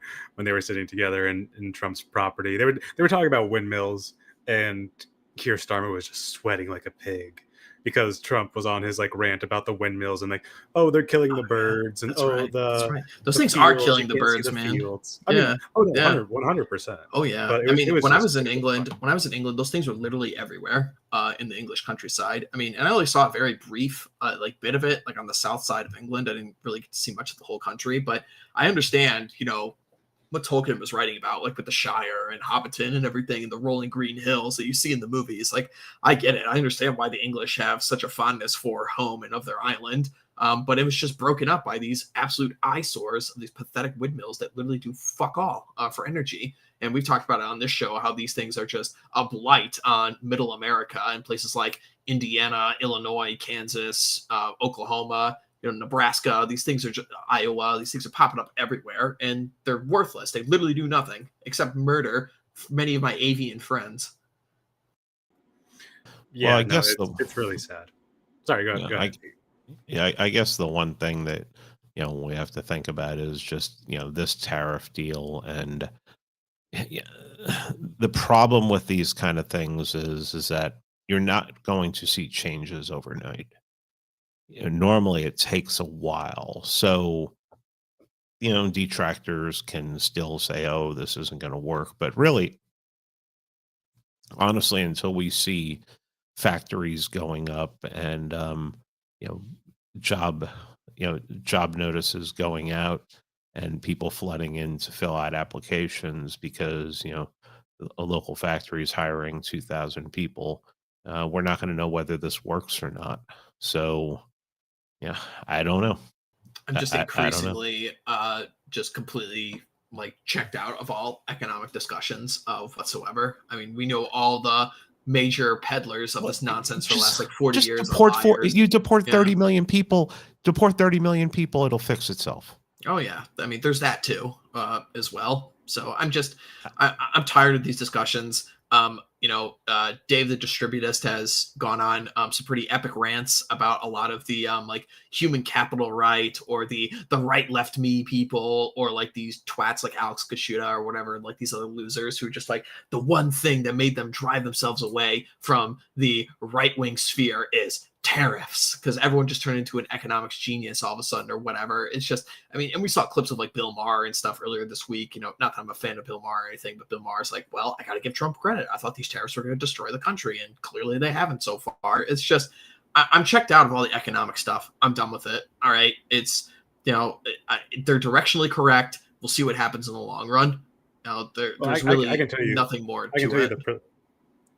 sitting together in Trump's property, they were talking about windmills, and Keir Starmer was just sweating like a pig because Trump was on his like rant about the windmills and like, oh, they're killing the birds, and
That's right. That's
the
right. Those
the
things are
fields,
killing
you
the
can't see
birds,
the
man.
fields. I
Yeah.
mean, oh no,
Yeah.
100%.
Oh yeah.
But
I mean, when I
just-
was in
it was
England,
fun.
those things were literally everywhere in the English countryside. I mean, and I only saw a very brief like bit of it, like on the south side of England. I didn't really get to see much of the whole country, but I understand, what Tolkien was writing about, like with the Shire and Hobbiton and everything, and the rolling green hills that you see in the movies. Like, I get it. I understand why the English have such a fondness for home and of their island. But it was just broken up by these absolute eyesores of these pathetic windmills that literally do fuck all for energy. And we've talked about it on this show, how these things are just a blight on middle America and places like Indiana, Illinois, Kansas, Oklahoma, Nebraska. These things are just Iowa. These things are popping up everywhere, and they're worthless. They literally do nothing except murder many of my avian friends.
Yeah,
Well, I
no,
guess
it's really sad. Sorry, go ahead.
I guess the one thing that we have to think about is just this tariff deal, and the problem with these kind of things is that you're not going to see changes overnight. Normally it takes a while, so detractors can still say, "Oh, this isn't going to work," but really, honestly, until we see factories going up and you know job job notices going out and people flooding in to fill out applications because a local factory is hiring 2,000 people, we're not going to know whether this works or not. So yeah, I don't know.
I'm just
I don't know.
increasingly just completely like checked out of all economic discussions of whatsoever. I mean, we know all the major peddlers of this nonsense for the last like 40
Just
years.
deport
You
deport 30 million people. Deport 30 million people. It'll fix itself.
Oh yeah, I mean, there's that too, as well. So I'm tired of these discussions. Dave the Distributist has gone on some pretty epic rants about a lot of the like human capital right, or the right left me people, or like these twats like Alex Kashuta or whatever, like these other losers who are just like, the one thing that made them drive themselves away from the right wing sphere is tariffs, because everyone just turned into an economics genius all of a sudden or whatever. It's just, I mean, and we saw clips of like Bill Maher and stuff earlier this week. Not that I'm a fan of Bill Maher or anything, but Bill Maher's like, well, I got to give Trump credit. I thought these tariffs were going to destroy the country, and clearly they haven't so far. It's just, I'm checked out of all the economic stuff. I'm done with it. All right. It's, they're directionally correct. We'll see what happens in the long run. There's really
I can tell you,
nothing more
I can
to
tell
it.
you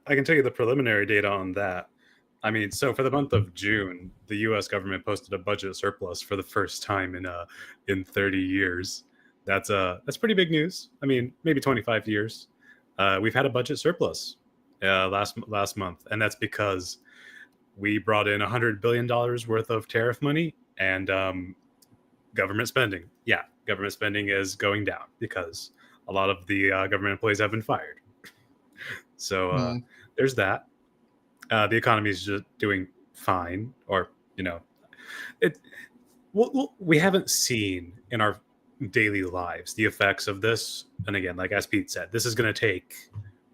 I can tell you the preliminary data on that. I mean, so for the month of June, the U.S. government posted a budget surplus for the first time in 30 years. That's pretty big news. I mean, maybe 25 years. We've had a budget surplus last month, and that's because we brought in $100 billion worth of tariff money, and government spending. Yeah, government spending is going down because a lot of the government employees have been fired. So there's that. The economy is just doing fine, or we haven't seen in our daily lives the effects of this. And again, like as Pete said, this is going to take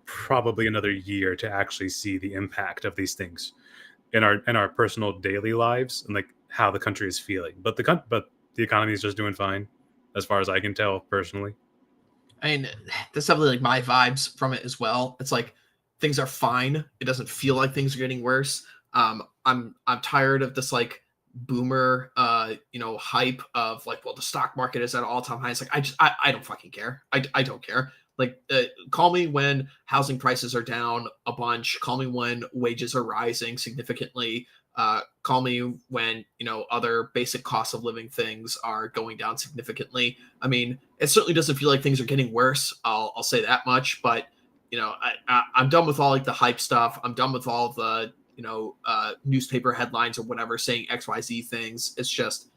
probably another year to actually see the impact of these things in our personal daily lives and like how the country is feeling. But the economy is just doing fine, as far as I can tell personally.
I mean, that's definitely like my vibes from it as well. It's like things are fine. It doesn't feel like things are getting worse. I'm tired of this like boomer hype of like, well, the stock market is at all-time highs. Like I don't fucking care. I don't care. Like call me when housing prices are down a bunch. Call me when wages are rising significantly. Call me when other basic costs of living things are going down significantly. I mean, it certainly doesn't feel like things are getting worse. I'll say that much. But I'm done with all like the hype stuff. I'm done with all the newspaper headlines or whatever saying XYZ things. It's just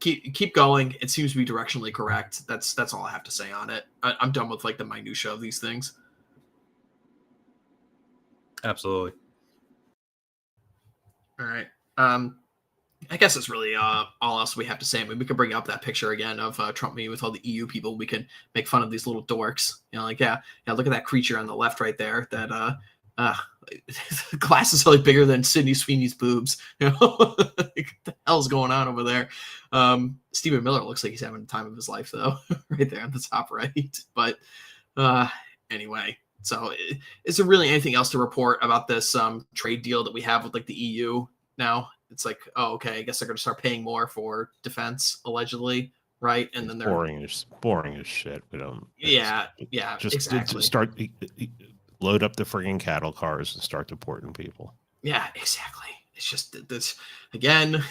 keep going. It seems to be directionally correct. That's all I have to say on it. I'm done with like the minutia of these things.
Absolutely.
All right. I guess that's really all else we have to say. I mean, we could bring up that picture again of Trump meeting with all the EU people. We could make fun of these little dorks. You know, like, yeah, look at that creature on the left right there. That the glass is really bigger than Sydney Sweeney's boobs. You know, like, what the hell's going on over there? Stephen Miller looks like he's having the time of his life, though, right there on the top right. But anyway, so is there really anything else to report about this trade deal that we have with like the EU now? It's like, oh, okay, I guess they're going to start paying more for defense, allegedly, right? And then they're
boring as shit. We don't.
Yeah,
Just
exactly.
start load up the friggin' cattle cars and start deporting people.
Yeah, exactly. It's just this again.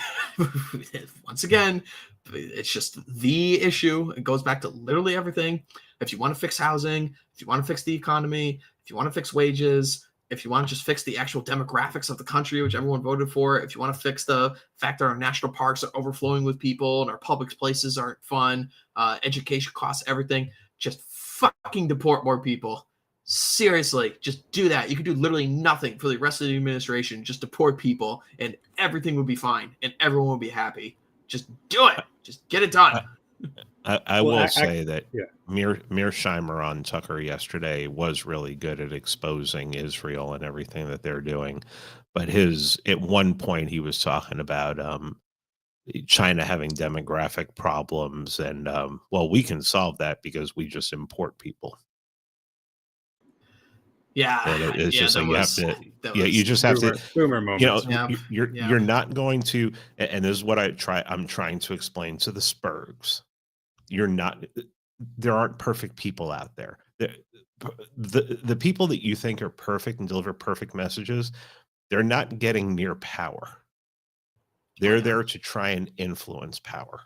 Once again, it's just the issue. It goes back to literally everything. If you want to fix housing, if you want to fix the economy, if you want to fix wages, if you want to just fix the actual demographics of the country, which everyone voted for, if you want to fix the fact that our national parks are overflowing with people and our public places aren't fun, education costs everything, just fucking deport more people. Seriously, just do that. You could do literally nothing for the rest of the administration. Just deport people and everything would be fine and everyone would be happy. Just do it. Just get it done.
I will say that Mearsheimer on Tucker yesterday was really good at exposing Israel and everything that they're doing. But at one point he was talking about China having demographic problems and well, we can solve that because we just import people.
Yeah,
and it's just like you just have to
boomer moments.
You're not going to, and this is what I'm trying to explain to the Spurgs. There aren't perfect people out there. The people that you think are perfect and deliver perfect messages, they're not getting near power. They're there to try and influence power.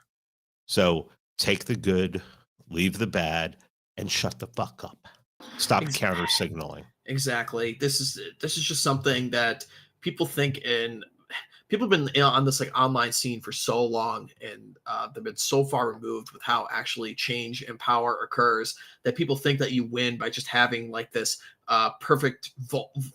So take the good, leave the bad, and shut the fuck up. Stop counter signaling.
Exactly. This is just something that people think people have been on this like online scene for so long, and they've been so far removed with how actually change and power occurs that people think that you win by just having like this perfect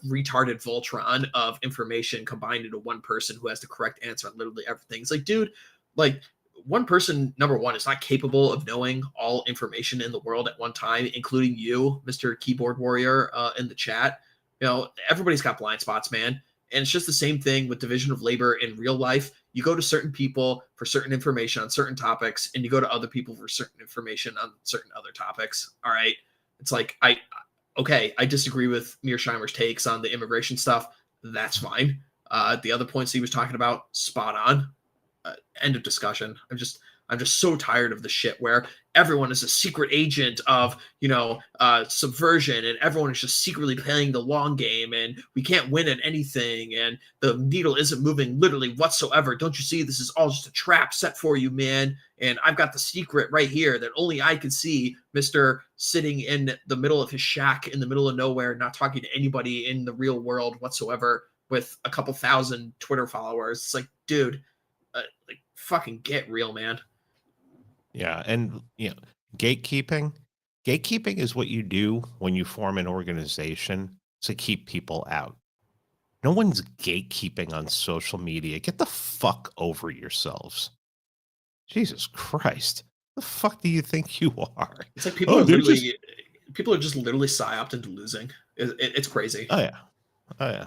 retarded Voltron of information combined into one person who has the correct answer on literally everything. It's like, dude, like one person, number one, is not capable of knowing all information in the world at one time, including you, Mr. Keyboard Warrior, in the chat. You know, everybody's got blind spots, man. And it's just the same thing with division of labor in real life. You go to certain people for certain information on certain topics, and you go to other people for certain information on certain other topics. All right. It's like, I disagree with Mearsheimer's takes on the immigration stuff. That's fine. The other points he was talking about, spot on. End of discussion. I'm just so tired of the shit where everyone is a secret agent of, subversion, and everyone is just secretly playing the long game, and we can't win at anything, and the needle isn't moving literally whatsoever. Don't you see? This is all just a trap set for you, man. And I've got the secret right here that only I can see. Mr. sitting in the middle of his shack in the middle of nowhere, not talking to anybody in the real world whatsoever, with a couple thousand Twitter followers. It's like, dude, like fucking get real, man.
Yeah, and gatekeeping is what you do when you form an organization to keep people out. No one's gatekeeping on social media. Get the fuck over yourselves. Jesus Christ. The fuck do you think you are?
It's like people are just literally psyoped into losing. It's crazy.
Oh yeah.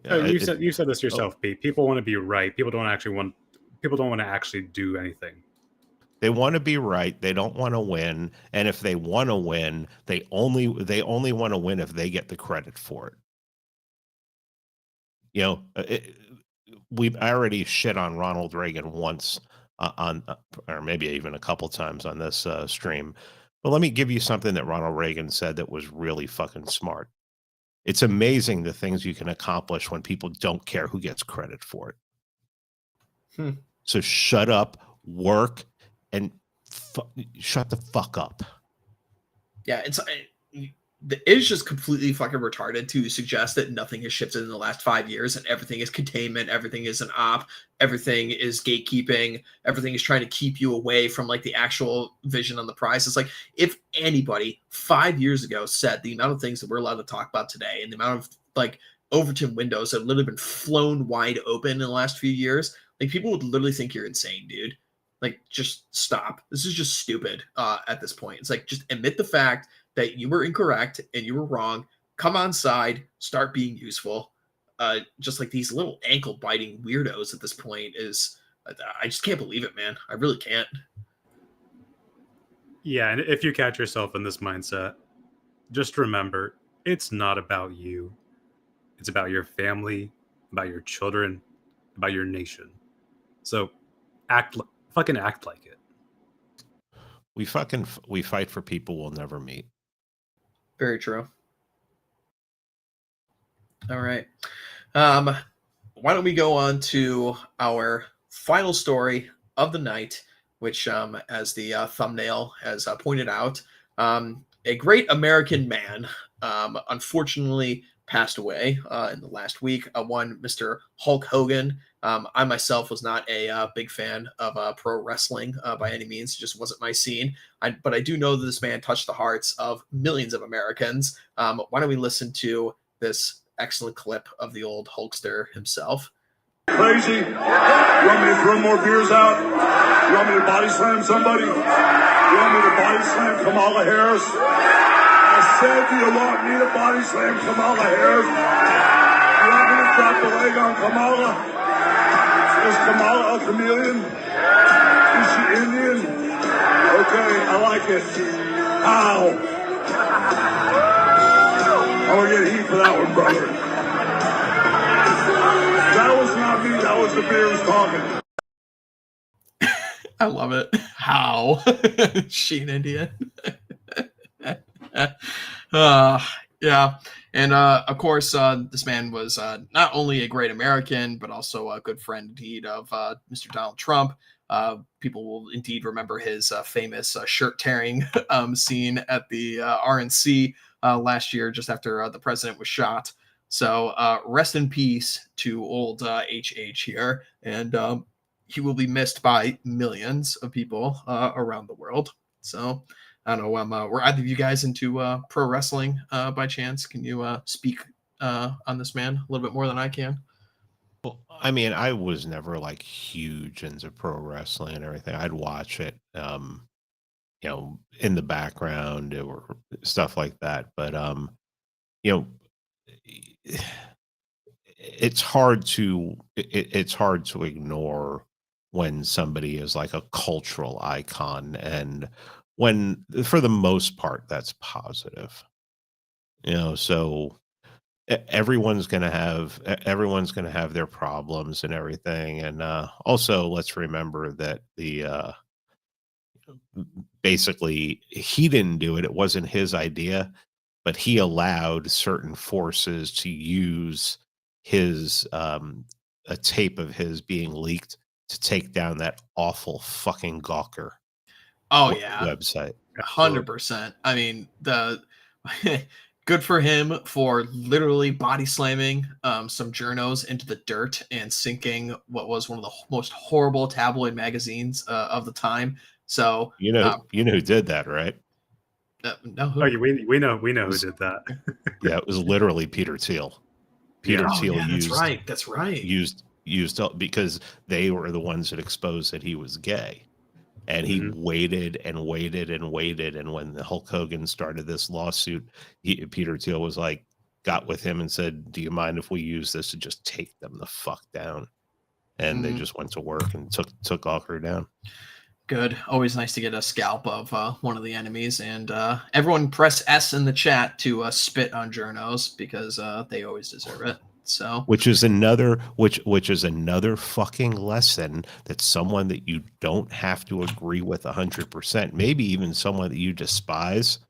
You said this yourself, Pete. People want to be right. People don't want to actually do anything.
They want to be right. They don't want to win. And if they want to win, they only want to win if they get the credit for it. I already shit on Ronald Reagan once or maybe even a couple times on this stream. But let me give you something that Ronald Reagan said that was really fucking smart. It's amazing the things you can accomplish when people don't care who gets credit for it. So shut up, work, and shut the fuck up.
Yeah, it's just completely fucking retarded to suggest that nothing has shifted in the last 5 years and everything is containment, everything is an op, everything is gatekeeping, everything is trying to keep you away from like the actual vision on the prize. It's like, if anybody 5 years ago said the amount of things that we're allowed to talk about today and the amount of like Overton windows that have literally been flown wide open in the last few years, Like, people would literally think you're insane, dude. Like, just stop. This is just stupid at this point. It's like, just admit the fact that you were incorrect and you were wrong. Come on side, start being useful. Just like these little ankle biting weirdos at this point is, I just can't believe it, man. I really can't.
Yeah, and if you catch yourself in this mindset, just remember, it's not about you. It's about your family, about your children, about your nation. So fucking act like it.
We fight for people we'll never meet.
Very true. All right. Why don't we go on to our final story of the night, which, as the thumbnail has pointed out, a great American man, unfortunately passed away in the last week. One Mr. Hulk Hogan. I myself was not a big fan of pro wrestling by any means. It just wasn't my scene. But I do know that this man touched the hearts of millions of Americans. Why don't we listen to this excellent clip of the old Hulkster himself?
Crazy? You want me to throw more beers out? You want me to body slam somebody? You want me to body slam Kamala Harris? I said, do you want me to body slam Kamala Harris? You want me to drop the leg on Kamala? Is Kamala a chameleon? Is she Indian? Okay, I like it. Ow. I'm gonna get heat for that one, brother. That was not me, that was the beers talking.
I love it. How? Sheen Indian. Yeah. And of course, this man was not only a great American, but also a good friend indeed of Mr. Donald Trump. People will indeed remember his famous shirt tearing scene at the RNC last year, just after the president was shot. So rest in peace to old HH here. And he will be missed by millions of people around the world. So I don't know. Were either of you guys into pro wrestling by chance? Can you speak on this man a little bit more than I can?
Well, I mean, I was never like huge into pro wrestling and everything. I'd watch it, in the background or stuff like that. But it's hard to ignore when somebody is like a cultural icon, and when for the most part that's positive. So everyone's going to have their problems and everything. And also let's remember that basically he didn't do it. It wasn't his idea, but he allowed certain forces to use his a tape of his being leaked to take down that awful fucking Gawker website.
100%. I mean, the good for him for literally body slamming some journos into the dirt and sinking what was one of the most horrible tabloid magazines of the time. So
you know who did that, right?
No, we know who did that.
Yeah, it was literally Peter Thiel. Thiel used.
That's right.
Used because they were the ones that exposed that he was gay, and he waited and waited and waited. And when the Hulk Hogan started this lawsuit, Peter Thiel was like, got with him and said, "Do you mind if we use this to just take them the fuck down?" And they just went to work and took Gawker down.
Good. Always nice to get a scalp of one of the enemies. And everyone press S in the chat to spit on journos because they always deserve it. So
which is another fucking lesson that someone that you don't have to agree with 100%, maybe even someone that you despise,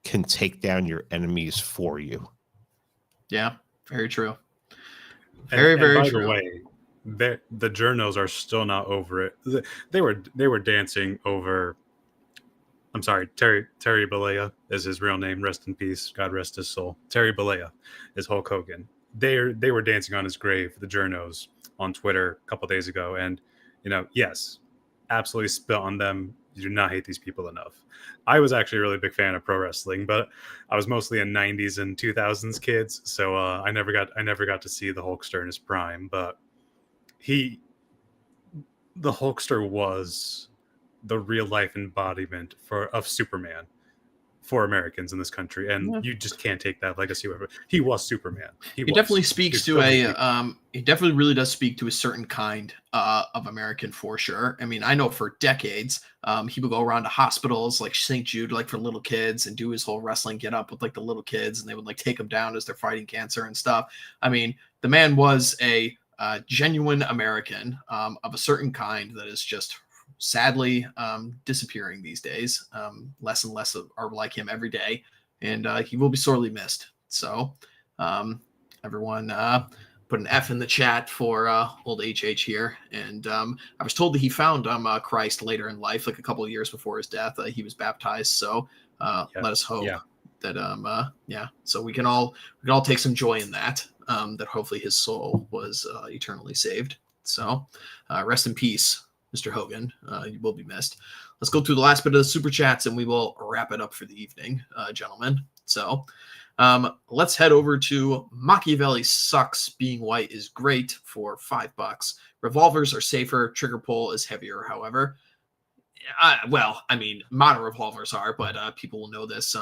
can take down your enemies for you.
Yeah, very true. Very true.
The way, the journos are still not over it. They were dancing over. I'm sorry, Terry Bollea is his real name. Rest in peace. God rest his soul. Terry Bollea is Hulk Hogan. They were dancing on his grave, the journos, on Twitter a couple days ago. And, yes, absolutely spit on them. You do not hate these people enough. I was actually a really big fan of pro wrestling, but I was mostly a 90s and 2000s kids. So I never got to see the Hulkster in his prime. But he the Hulkster was the real life embodiment of Superman for Americans in this country, and you just can't take that legacy away. He was Superman.
He definitely speaks to he definitely really does speak to a certain kind of American for sure. I mean, I know for decades he would go around to hospitals like St. Jude, like for little kids, and do his whole wrestling get up with like the little kids, and they would like take him down as they're fighting cancer and stuff. I mean, the man was a genuine American of a certain kind that is just sadly disappearing these days. Less and less are like him every day, and he will be sorely missed. So everyone put an F in the chat for old HH here. And I was told that he found Christ later in life, like a couple of years before his death. He was baptized. So let us hope that so we can all take some joy in that, that hopefully his soul was eternally saved. So rest in peace, Mr. Hogan. You will be missed. Let's go through the last bit of the super chats and we will wrap it up for the evening, gentlemen. So let's head over to Machiavelli sucks. Being white is great for $5. Revolvers are safer. Trigger pull is heavier, however. Well, I mean, modern revolvers are, but people will know this.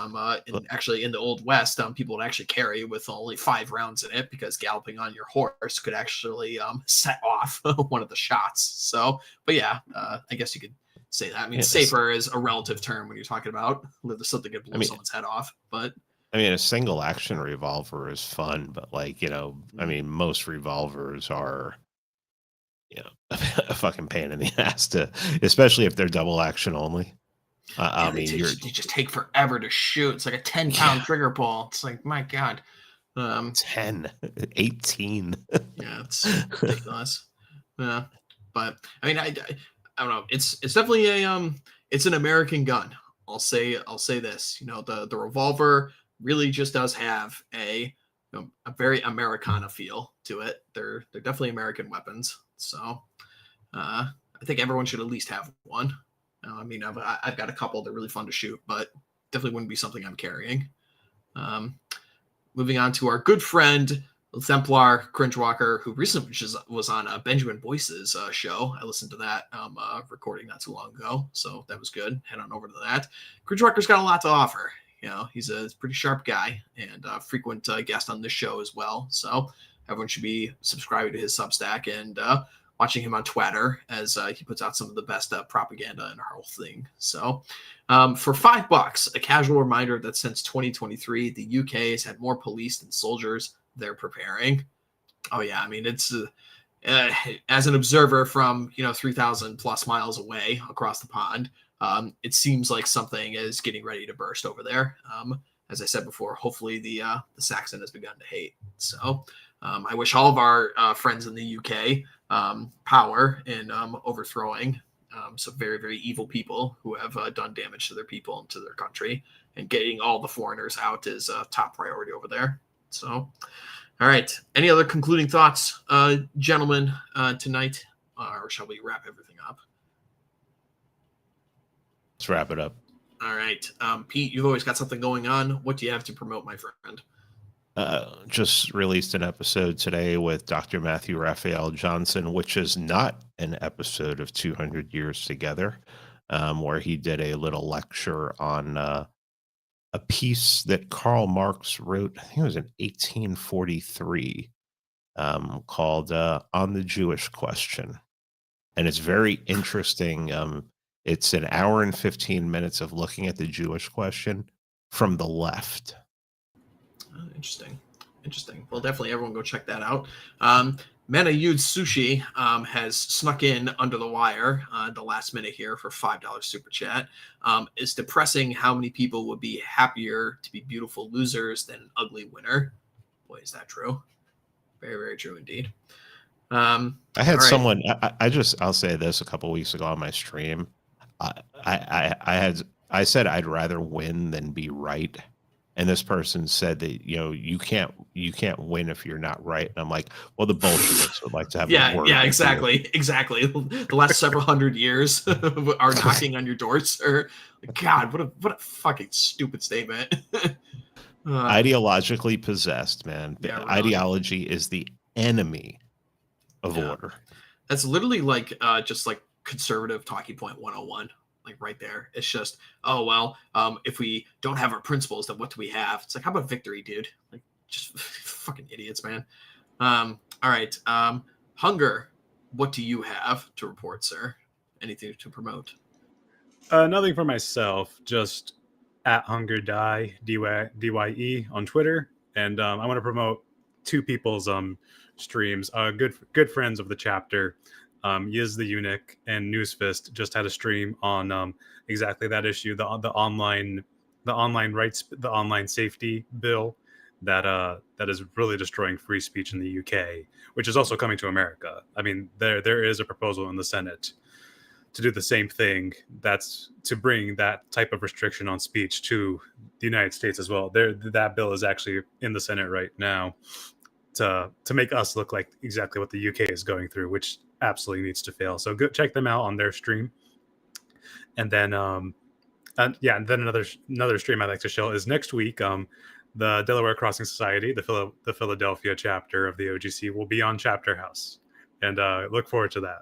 Actually, in the Old West, people would actually carry with only 5 rounds in it because galloping on your horse could actually set off one of the shots. So, but yeah, I guess you could say that. I mean, safer is a relative term when you're talking about something that blow someone's head off. But
I mean, a single action revolver is fun, but like, I mean, most revolvers are, a fucking pain in the ass especially if they're double action only. I mean,
they just take forever to shoot. It's like a 10-pound trigger pull. It's like, my God.
10, 18.
Yeah, it's ridiculous. Yeah. But I mean, I don't know. It's definitely it's an American gun. I'll say this, the revolver really just does have a very Americana feel to it. They're definitely American weapons. So I think everyone should at least have one. I mean, I've got a couple that are really fun to shoot, but definitely wouldn't be something I'm carrying. Moving on to our good friend, Templar Cringewalker, who recently was on Benjamin Boyce's show. I listened to that recording not too long ago, so that was good. Head on over to that. Cringewalker's got a lot to offer. He's a pretty sharp guy and a frequent guest on this show as well. So everyone should be subscribing to his Substack and watching him on Twitter as he puts out some of the best propaganda in our whole thing. So for $5, a casual reminder that since 2023, the UK has had more police than soldiers they're preparing. Oh, yeah. I mean, it's as an observer from, 3,000 plus miles away across the pond, it seems like something is getting ready to burst over there. As I said before, hopefully the Saxon has begun to hate. So I wish all of our friends in the UK power in overthrowing some very, very evil people who have done damage to their people and to their country, and getting all the foreigners out is a top priority over there. So, all right. Any other concluding thoughts, gentlemen, tonight? Or shall we wrap everything up?
Let's wrap it up.
All right. Pete, you've always got something going on. What do you have to promote, my friend?
Just released an episode today with Dr. Matthew Raphael Johnson, which is not an episode of 200 Years Together, where he did a little lecture on a piece that Karl Marx wrote, I think it was in 1843, called On the Jewish Question. And it's very interesting. It's an hour and 15 minutes of looking at the Jewish question from the left.
Interesting. Well, definitely everyone go check that out. Mana Yud Sushi has snuck in under the wire the last minute here for $5 super chat. It's depressing how many people would be happier to be beautiful losers than an ugly winner. Boy, is that true. Very, very true indeed.
I had someone, I'll say this a couple weeks ago on my stream. I said I'd rather win than be right. And this person said that, you can't win if you're not right. And I'm like, well, the Bolsheviks would like to have a word.
Yeah, exactly. The last several hundred years are knocking on your door, sir. God, what a fucking stupid statement.
Ideologically possessed, man.
Yeah, really.
Ideology is the enemy of order.
That's literally like just like conservative talking point 101. Like right there. It's just, oh well, if we don't have our principles, then what do we have? It's like, how about victory, dude? Like just fucking idiots, man. All right. Hunger, what do you have to report, sir? Anything to promote?
Nothing for myself, just at Hunger Die, DYE on Twitter. And I want to promote two people's streams. Good friends of the chapter, Yiz the Eunuch and Newsfist just had a stream on exactly that issue, the online rights, the online safety bill that is really destroying free speech in the UK, which is also coming to America. I mean, there is a proposal in the Senate to do the same thing. That's to bring that type of restriction on speech to the United States as well. That bill is actually in the Senate right now to make us look like exactly what the UK is going through, which absolutely needs to fail. So go check them out on their stream. And then and then another stream I'd like to show is next week. The Delaware Crossing Society, the Philadelphia chapter of the OGC, will be on Chapter House, and look forward to that.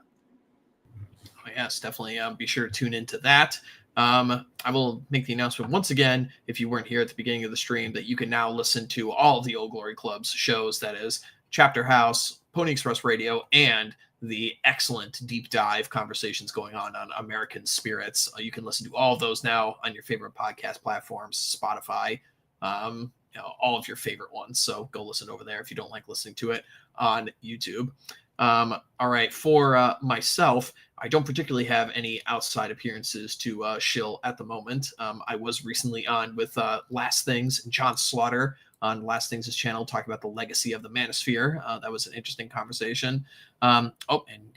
Oh, yes, definitely. Be sure to tune into that. I will make the announcement once again, if you weren't here at the beginning of the stream, that you can now listen to all of the Old Glory Club's shows. That is Chapter House, Pony Express Radio, and the excellent deep dive conversations going on American spirits. You can listen to all of those now on your favorite podcast platforms, Spotify, all of your favorite ones. So go listen over there if you don't like listening to it on YouTube. All right, for myself, I don't particularly have any outside appearances to shill at the moment. I was recently on with Last Things, John Slaughter on Last Things' channel, talking about the legacy of the Manosphere. That was an interesting conversation. And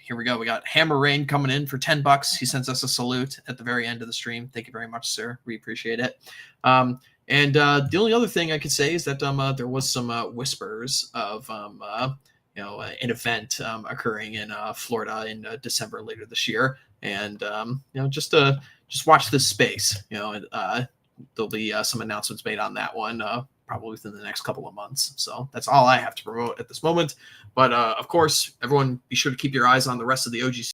here we go. We got Hammer Rain coming in for $10. He sends us a salute at the very end of the stream. Thank you very much, sir. We appreciate it. And the only other thing I could say is that there was some whispers of an event occurring in Florida in December later this year, and just watch this space. There'll be some announcements made on that one probably within the next couple of months. So that's all I have to promote at this moment. But of course, everyone be sure to keep your eyes on the rest of the OGC